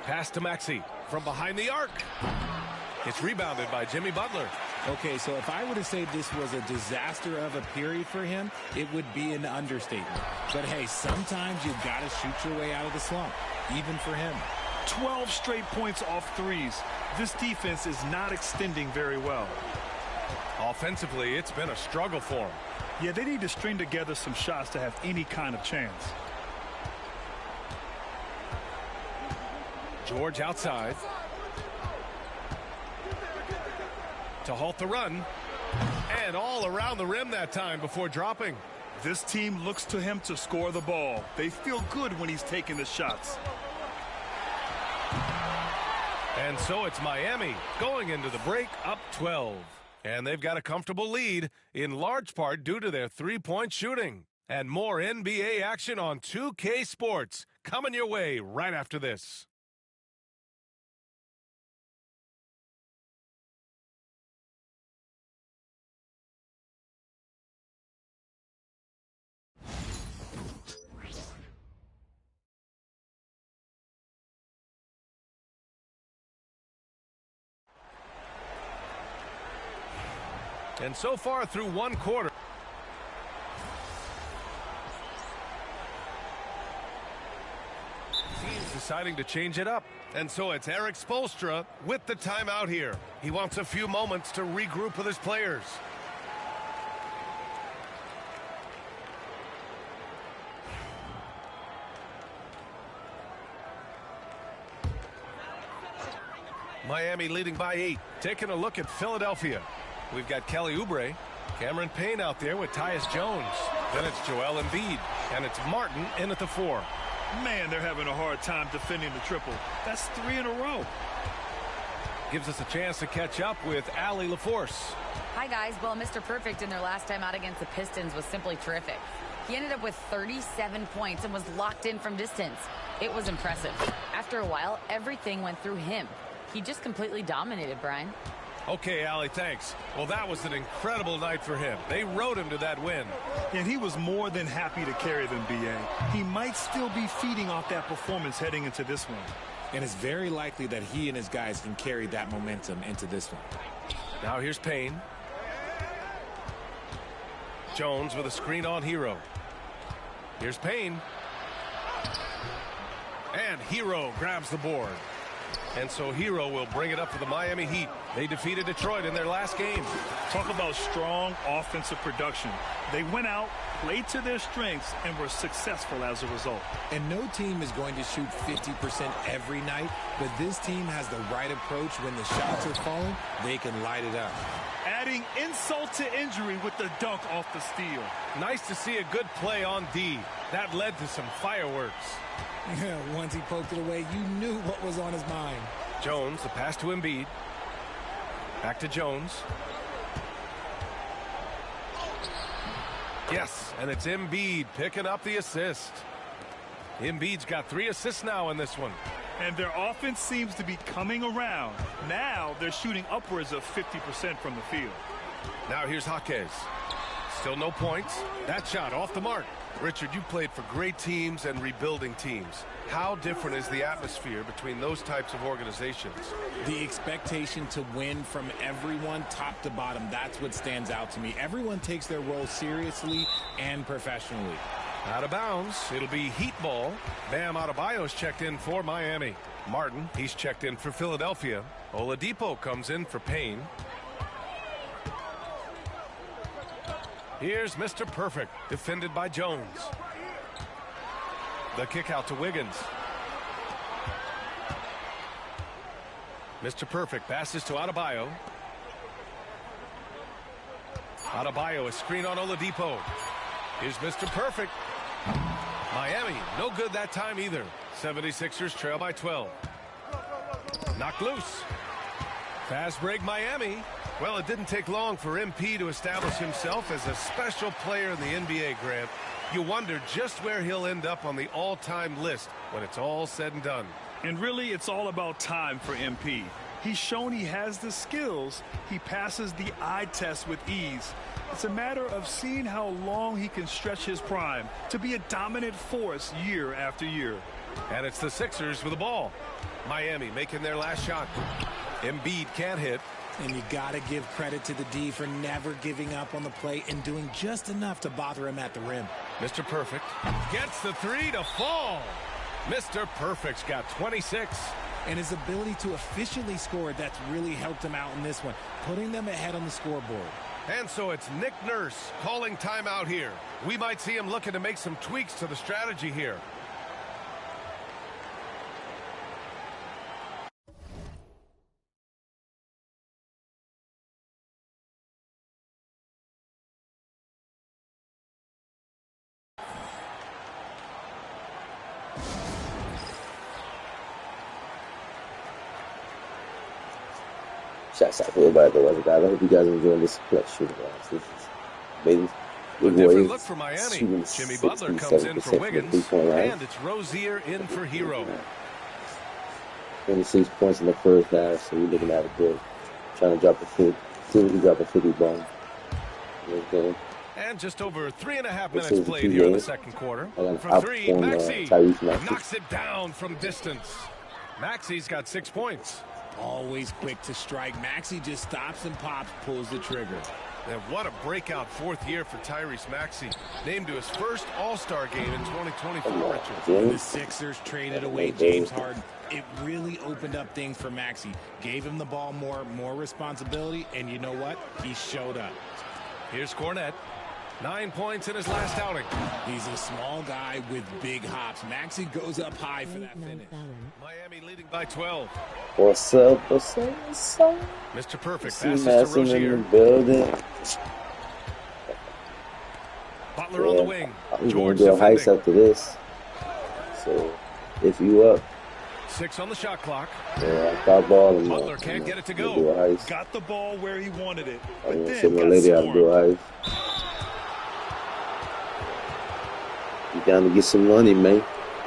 Pass to Maxey from behind the arc. It's rebounded by Jimmy Butler. Okay, so if I were to say this was a disaster of a period for him, it would be an understatement. But hey, sometimes you've got to shoot your way out of the slump, even for him. 12 straight points off threes. This defense is not extending very well. Offensively, it's been a struggle for him. Yeah, they need to string together some shots to have any kind of chance. George outside. To halt the run. And all around the rim that time before dropping. This team looks to him to score the ball. They feel good when he's taking the shots. And so it's Miami going into the break up 12. And they've got a comfortable lead, in large part due to their three-point shooting. And more NBA action on 2K Sports coming your way right after this. And so far through one quarter, teams deciding to change it up. And so it's Eric Spoelstra with the timeout here. He wants a few moments to regroup with his players. Miami leading by 8. Taking a look at Philadelphia. We've got Kelly Oubre, Cameron Payne out there with Tyus Jones. Then it's Joel Embiid, and it's Martin in at the 4. Man, they're having a hard time defending the triple. That's 3 in a row. Gives us a chance to catch up with Allie LaForce. Hi, guys. Well, Mr. Perfect in their last time out against the Pistons was simply terrific. He ended up with 37 points and was locked in from distance. It was impressive. After a while, everything went through him. He just completely dominated, Brian. Okay, Allie, thanks. Well, that was an incredible night for him. They rode him to that win. And he was more than happy to carry them, B.A. He might still be feeding off that performance heading into this one. And it's very likely that he and his guys can carry that momentum into this one. Now here's Payne. Jones with a screen on Hero. Here's Payne. And Hero grabs the board. And so Hero will bring it up for the Miami Heat. They defeated Detroit in their last game. Talk about strong offensive production. They went out, played to their strengths, and were successful as a result. And no team is going to shoot 50% every night, but this team has the right approach. When the shots are falling, they can light it up. Adding insult to injury with the dunk off the steal. Nice to see a good play on D. That led to some fireworks. Yeah, once he poked it away, you knew what was on his mind. Jones, the pass to Embiid. Back to Jones. Yes, and it's Embiid picking up the assist. Embiid's got 3 assists now in this one. And their offense seems to be coming around. Now they're shooting upwards of 50% from the field. Now here's Jaquez. Still no points. That shot off the mark. Richard, you played for great teams and rebuilding teams. How different is the atmosphere between those types of organizations? The expectation to win from everyone, top to bottom, that's what stands out to me. Everyone takes their role seriously and professionally. Out of bounds. It'll be Heat ball. Bam Adebayo's checked in for Miami. Martin, he's checked in for Philadelphia. Oladipo comes in for Payne. Here's Mr. Perfect, defended by Jones. The kick out to Wiggins. Mr. Perfect passes to Adebayo. Adebayo, a screen on Oladipo. Here's Mr. Perfect. Miami, no good that time either. 76ers trail by 12. Knocked loose. Fast break Miami. Well, it didn't take long for MP to establish himself as a special player in the NBA, Grant. You wonder just where he'll end up on the all-time list when it's all said and done. And really, it's all about time for MP. He's shown he has the skills. He passes the eye test with ease. It's a matter of seeing how long he can stretch his prime to be a dominant force year after year. And it's the Sixers with the ball. Miami making their last shot. Embiid can't hit. And you got to give credit to the D for never giving up on the play and doing just enough to bother him at the rim. Mr. Perfect gets the three to fall. Mr. Perfect's got 26. And his ability to efficiently score, that's really helped him out in this one, putting them ahead on the scoreboard. And so it's Nick Nurse calling timeout here. We might see him looking to make some tweaks to the strategy here. Shouts out to everybody that was guys. I hope you guys are enjoying this clutch shooting, guys. This is baby. A different look for Miami. Jimmy Butler comes in for Wiggins, and it's Rozier in for Hero. 26 points in the first half, so we're looking at it good. Trying to drop a 50. See if we can drop a 50 bomb. Okay. And just over 3.5 minutes played here in the second quarter. From three, Maxey knocks it down from distance. Maxey's got 6 points. Always quick to strike. Maxey just stops and pops, pulls the trigger. And what a breakout fourth year for Tyrese Maxey. Named to his first All-Star game in 2024, Richard. The Sixers traded away James Harden. It really opened up things for Maxey. Gave him the ball more responsibility, and you know what? He showed up. Here's Cornette. 9 points in his last outing. He's a small guy with big hops. Maxey goes up high for that finish. Miami leading by 12. What's up? What's up? What's up? Mr. Perfect See passes to Rozier. in the building. Butler on the wing. I'm George going to do a heist defending. after this. So, if you up. 6 on the shot clock. Yeah, I got ball. And Butler can't get it to do a go. heist. Got the ball where he wanted it, I'm but going to then sit my got lady out and do a scored. heist. You down to get some money, man.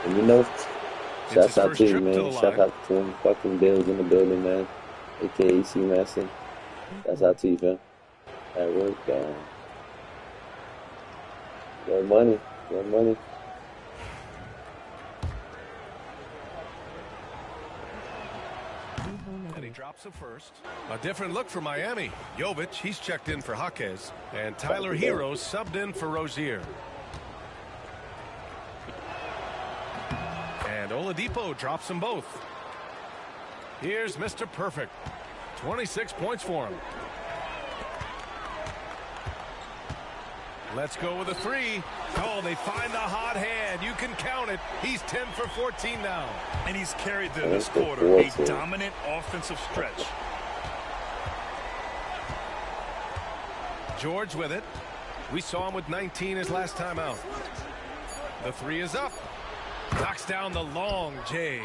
And you know, shouts out to you, man. Shout out to them fucking Bills in the building, man. AKA C Master. Shouts out to you, man. At work, got money. Got money. And he drops it first. A different look for Miami. Jovic, he's checked in for Jaquez. And Tyler Hero subbed in for Rozier. And Oladipo drops them both. Here's Mr. Perfect. 26 points for him. Let's go with a three. Oh, they find the hot hand. You can count it. He's 10 for 14 now. And he's carried them this quarter. A dominant offensive stretch. George with it. We saw him with 19 his last time out. The three is up. Knocks down the long J.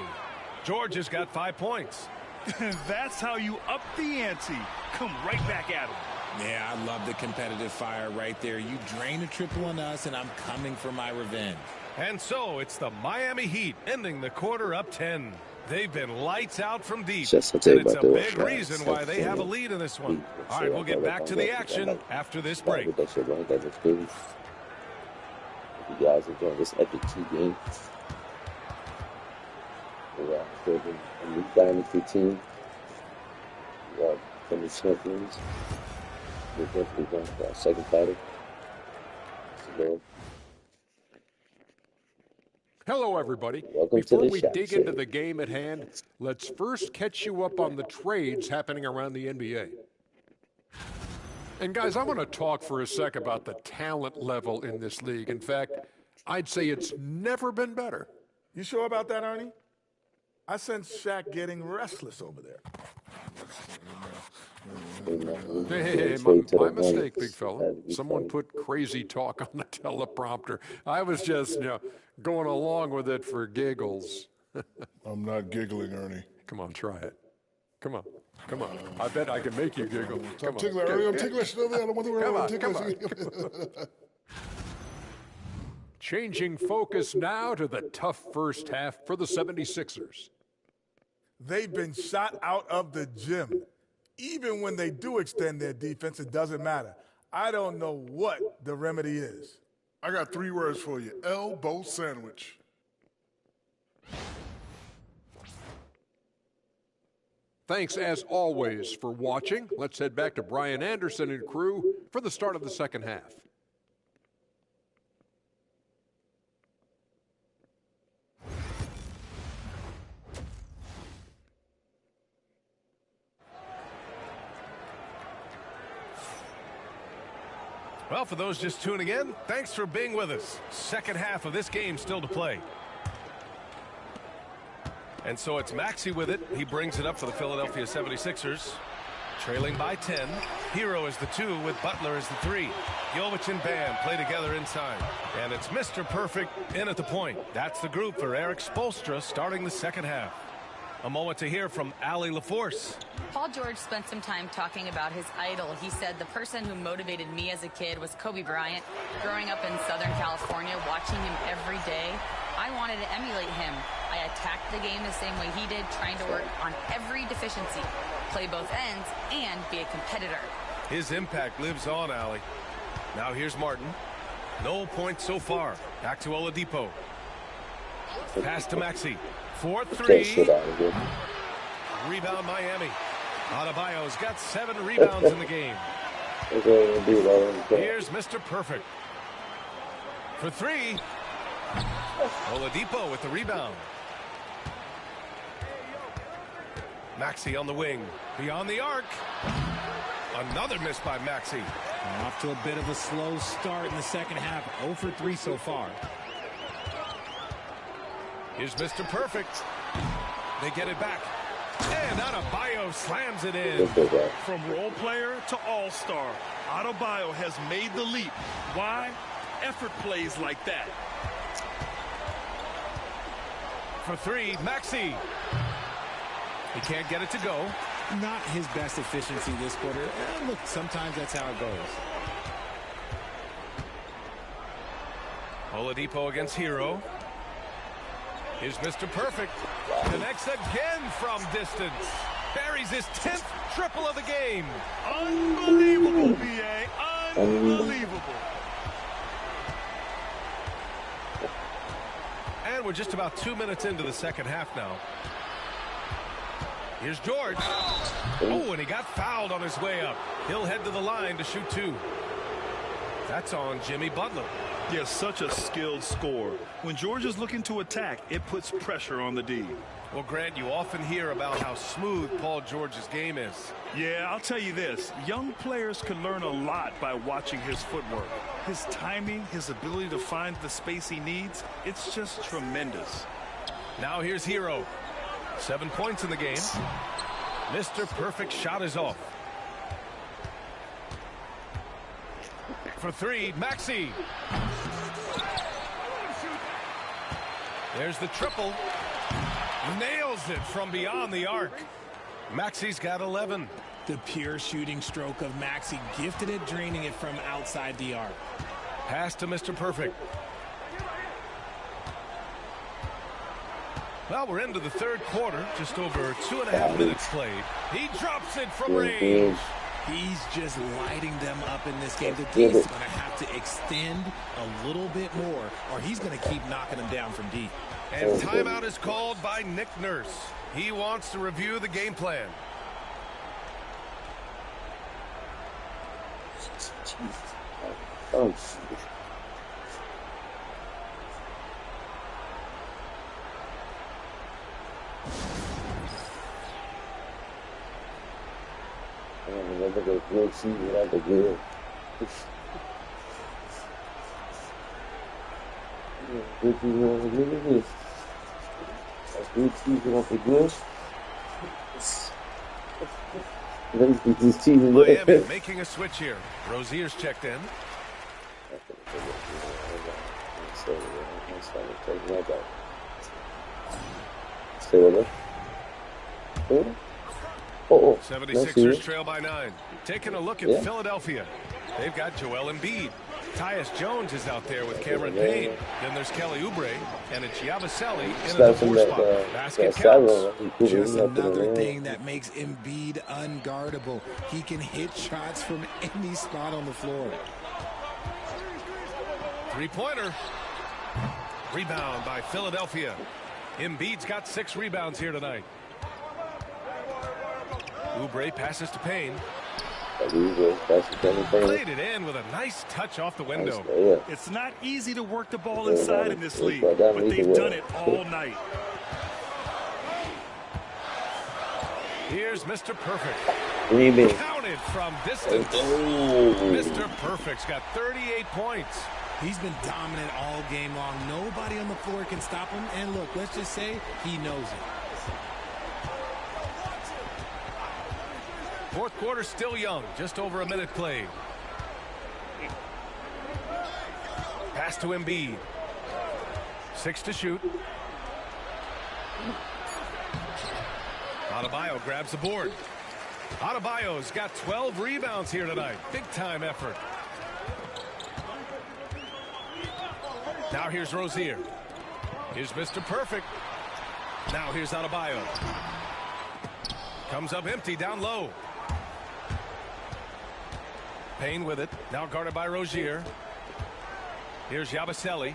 George has got 5 points. That's how you up the ante. Come right back at him. Yeah, I love the competitive fire right there. You drain a triple on us, and I'm coming for my revenge. And so it's the Miami Heat ending the quarter up 10. They've been lights out from deep. And it's a big reason why they have a lead in this one. All right, we'll get back to the action after this break. You guys enjoying this epic key game. We are building a new dynasty team. We are from the champions. We're definitely going for our second title. So, hello, everybody. welcome Before to the we shop, dig sir. into the game at hand, let's first catch you up on the trades happening around the NBA. And guys, I want to talk for a sec about the talent level in this league. In fact, I'd say it's never been better. You sure about that, Ernie? I sense Shaq getting restless over there. Hey, my mistake, big fella. Someone put crazy talk on the teleprompter. I was just, going along with it for giggles. I'm not giggling, Ernie. Come on, try it. Come on. I bet I can make you giggle. I'm ticklish, Ernie. I'm ticklish. I don't want to worry about ticklish. Changing focus now to the tough first half for the 76ers. They've been shot out of the gym. Even when they do extend their defense, it doesn't matter. I don't know what the remedy is. I got 3 words for you. Elbow sandwich. Thanks, as always, for watching. Let's head back to Brian Anderson and crew for the start of the second half. Well, for those just tuning in, thanks for being with us. Second half of this game still to play. And so it's Maxey with it. He brings it up for the Philadelphia 76ers. Trailing by 10. Hero is the 2 with Butler as the 3. Jovic and Bam play together inside. And it's Mr. Perfect in at the point. That's the group for Eric Spoelstra starting the second half. A moment to hear from Allie LaForce. Paul George spent some time talking about his idol. He said, the person who motivated me as a kid was Kobe Bryant. Growing up in Southern California, watching him every day, I wanted to emulate him. I attacked the game the same way he did, trying to work on every deficiency, play both ends, and be a competitor. His impact lives on, Allie. Now here's Martin. No points so far. Back to Oladipo. Pass to Maxey. 4-3. Rebound Miami. Adebayo's got 7 rebounds in the game. Here's Mr. Perfect. For 3. Oladipo with the rebound. Maxey on the wing. Beyond the arc. Another miss by Maxey. Off to a bit of a slow start in the second half. 0 for 3 so far. Here's Mr. Perfect. They get it back. And Adebayo slams it in. From role player to all-star, Adebayo has made the leap. Why? Effort plays like that. For 3, Maxey. He can't get it to go. Not his best efficiency this quarter. Look, sometimes that's how it goes. Oladipo against Hero. Here's Mr. Perfect. Connects again from distance. Buries his 10th triple of the game. Unbelievable, B.A. Unbelievable. And we're just about 2 minutes into the second half now. Here's George. Oh, and he got fouled on his way up. He'll head to the line to shoot 2. That's on Jimmy Butler. Yes, such a skilled scorer. When George is looking to attack, it puts pressure on the D. Well, Grant, you often hear about how smooth Paul George's game is. Yeah, I'll tell you this. Young players can learn a lot by watching his footwork. His timing, his ability to find the space he needs, it's just tremendous. Now here's Hero. 7 points in the game. Mr. Perfect shot is off. For 3, Maxey. There's the triple. Nails it from beyond the arc. Maxey's got 11. The pure shooting stroke of Maxey, gifted at draining it from outside the arc. Pass to Mr. Perfect. Well, we're into the third quarter. Just over 2.5 minutes played. He drops it from range. He's just lighting them up in this game. The D is going to have to extend a little bit more, or he's going to keep knocking them down from deep. And timeout is called by Nick Nurse. He wants to review the game plan. Oh, good season after good. Miami making a switch here. Rozier's checked in. Stay with her. Oh, 76ers trail by 9. Taking a look at Yeah. Philadelphia. They've got Joel Embiid. Tyus Jones is out there with Cameron Payne. Then there's Kelly Oubre, and it's Yabusele in the 4 spot. Basket counts. Just another thing that makes Embiid unguardable. He can hit shots from any spot on the floor. Three-pointer. Rebound by Philadelphia. Embiid's got 6 rebounds here tonight. Oubre passes to Payne. Played it in with a nice touch off the window. It's not easy to work the ball inside in this league, but they've done it all night. Here's Mr. Perfect. Rebound. Counted from distance. Mr. Perfect's got 38 points. He's been dominant all game long. Nobody on the floor can stop him. And look, let's just say he knows it. Fourth quarter still young. Just over a minute played. Pass to Embiid. 6 to shoot. Adebayo grabs the board. Adebayo's got 12 rebounds here tonight. Big time effort. Now here's Rozier. Here's Mr. Perfect. Now here's Adebayo. Comes up empty down low. Payne with it. Now guarded by Rozier. Here's Yabusele.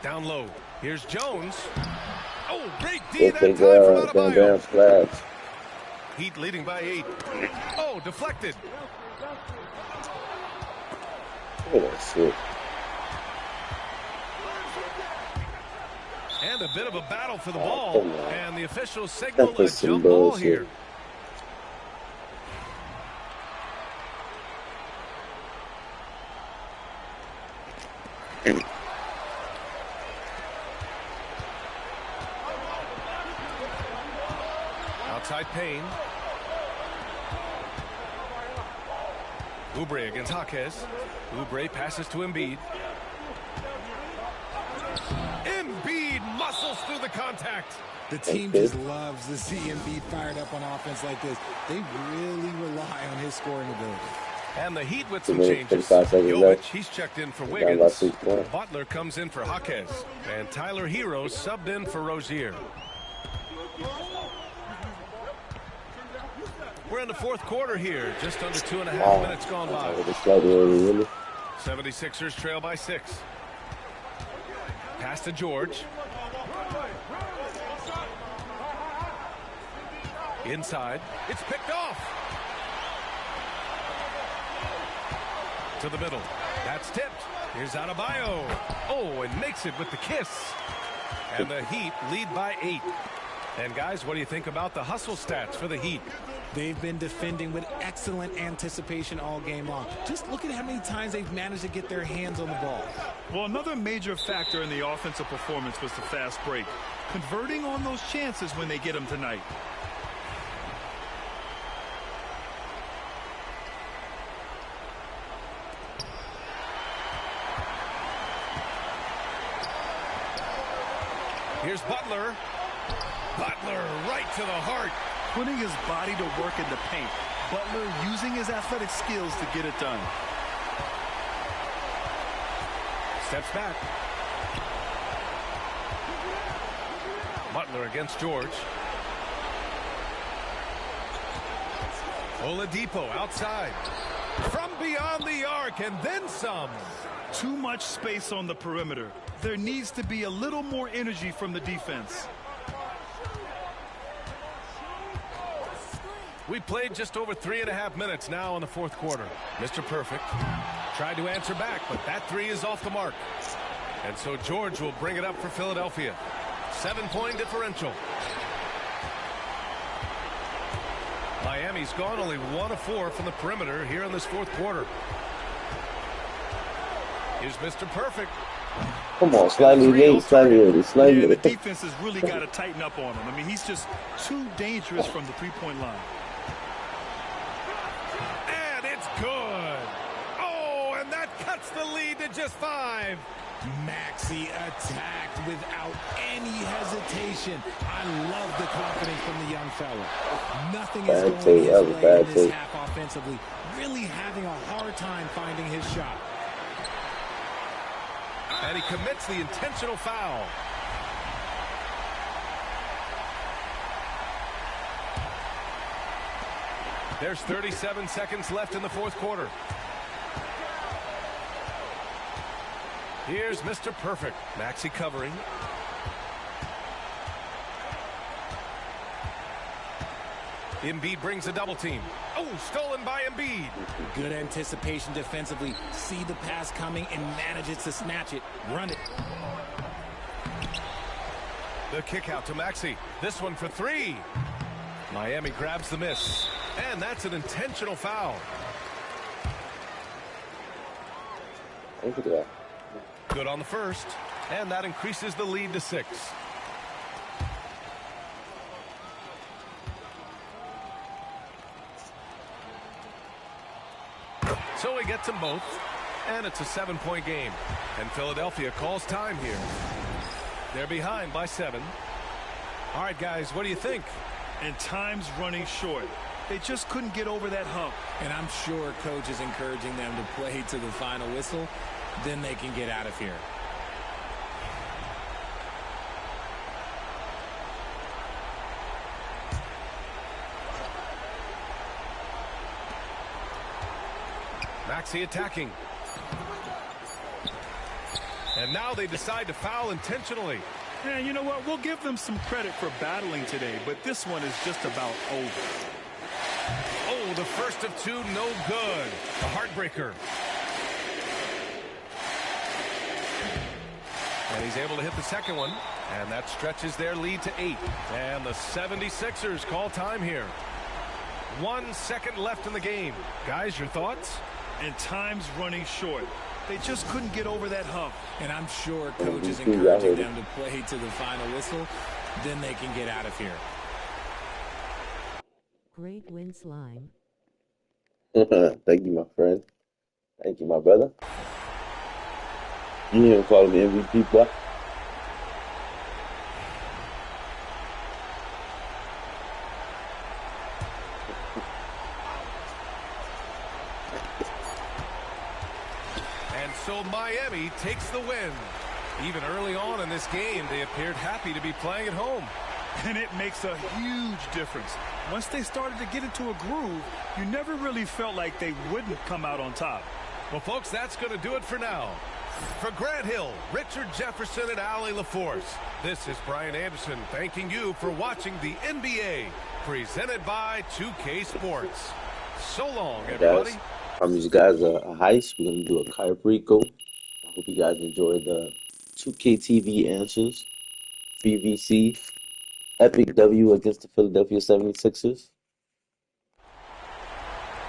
Down low. Here's Jones. Oh, great D that time from Adebayo. Heat leading by 8. Oh, deflected. And a bit of a battle for the ball. And the officials signal a jump ball here. Outside Payne. Oubre against Jaquez. Oubre passes to Embiid. Embiid muscles through the contact. The team just loves to see Embiid fired up on offense like this. They really rely on his scoring ability. And the Heat with some changes. Jovic, he's checked in for Wiggins. Butler comes in for Jaquez. And Tyler Hero subbed in for Rozier. We're in the fourth quarter here. Just under 2.5 minutes gone by. 76ers trail by 6. Pass to George. Inside. It's picked off. To the middle. That's tipped. Here's Adebayo. Oh, and makes it with the kiss. And the Heat lead by 8. And guys, what do you think about the hustle stats for the Heat? They've been defending with excellent anticipation all game long. Just look at how many times they've managed to get their hands on the ball. Well, another major factor in the offensive performance was the fast break. Converting on those chances when they get them tonight. Here's Butler. Butler right to the heart. Putting his body to work in the paint. Butler using his athletic skills to get it done. Steps back. Butler against George. Oladipo outside. From beyond the arc and then some. Too much space on the perimeter. There needs to be a little more energy from the defense. We played just over 3.5 minutes now in the fourth quarter. Mr. Perfect tried to answer back, but that 3 is off the mark. And so George will bring it up for Philadelphia. 7-point differential. Miami's gone only 1 of 4 from the perimeter here in this fourth quarter. Here's Mr. Perfect. Come on, slightly late, slightly early, slightly Yeah, the late. defense has really got to tighten up on him. I mean, he's just too dangerous from the three-point line. And it's good. Oh, and that cuts the lead to just 5. Maxey attacked without any hesitation. I love the confidence from the young fella. Nothing is going his way in this half offensively. Really having a hard time finding his shot. And he commits the intentional foul. There's 37 seconds left in the fourth quarter. Here's Mr. Perfect. Maxey covering. Embiid brings a double team. Oh, stolen by Embiid. Good anticipation defensively. See the pass coming and manages to snatch it. Run it. The kick out to Maxey. This one for 3. Miami grabs the miss. And that's an intentional foul. Look at that. Good on the first. And that increases the lead to 6. So he gets them both. And it's a 7-point game. And Philadelphia calls time here. They're behind by 7. All right, guys, what do you think? And time's running short. They just couldn't get over that hump. And I'm sure coach is encouraging them to play to the final whistle. Then they can get out of here. Maxey attacking. And now they decide to foul intentionally. Yeah, you know what? We'll give them some credit for battling today, but this one is just about over. Oh, the first of 2, no good. A heartbreaker. And he's able to hit the second one. And that stretches their lead to 8. And the 76ers call time here. 1 second left in the game. Guys, your thoughts? And time's running short. They just couldn't get over that hump. And I'm sure coach is encouraging them to play to the final whistle. Then they can get out of here. Great win, Slime. Thank you, my friend. Thank you, my brother. You didn't call me MVP, boy. And so Miami takes the win. Even early on in this game, they appeared happy to be playing at home. And it makes a huge difference. Once they started to get into a groove, you never really felt like they wouldn't come out on top. Well, folks, that's going to do it for now. For Grant Hill, Richard Jefferson, and Allie LaForce, this is Brian Anderson thanking you for watching the NBA, presented by 2K Sports. So long, everybody. Guys, I promise you guys a heist. We're going to do a Cayo Perico. I hope you guys enjoyed the 2K TV answers. 3VC. Epic W against the Philadelphia 76ers.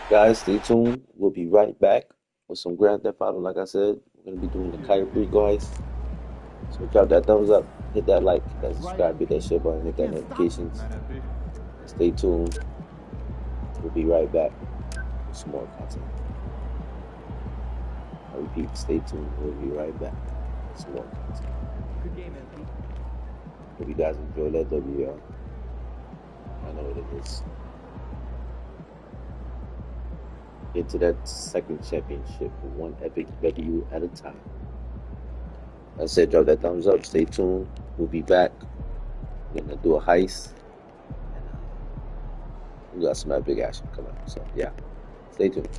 Guys, stay tuned. We'll be right back with some Grand Theft Auto. Like I said, we're going to be doing the Cayo Perico heist. So drop that thumbs up, hit that like, hit that subscribe, hit that share button, hit that notifications. Stay tuned. We'll be right back with some more content. I repeat, stay tuned. We'll be right back with some more content. Good game, MP. Hope you guys enjoy that W, y'all. I know what it is. Get to that second championship with one epic W at a time. Like I said, drop that thumbs up. Stay tuned. We'll be back. We're gonna do a heist. And we got some epic action coming up. So yeah, stay tuned.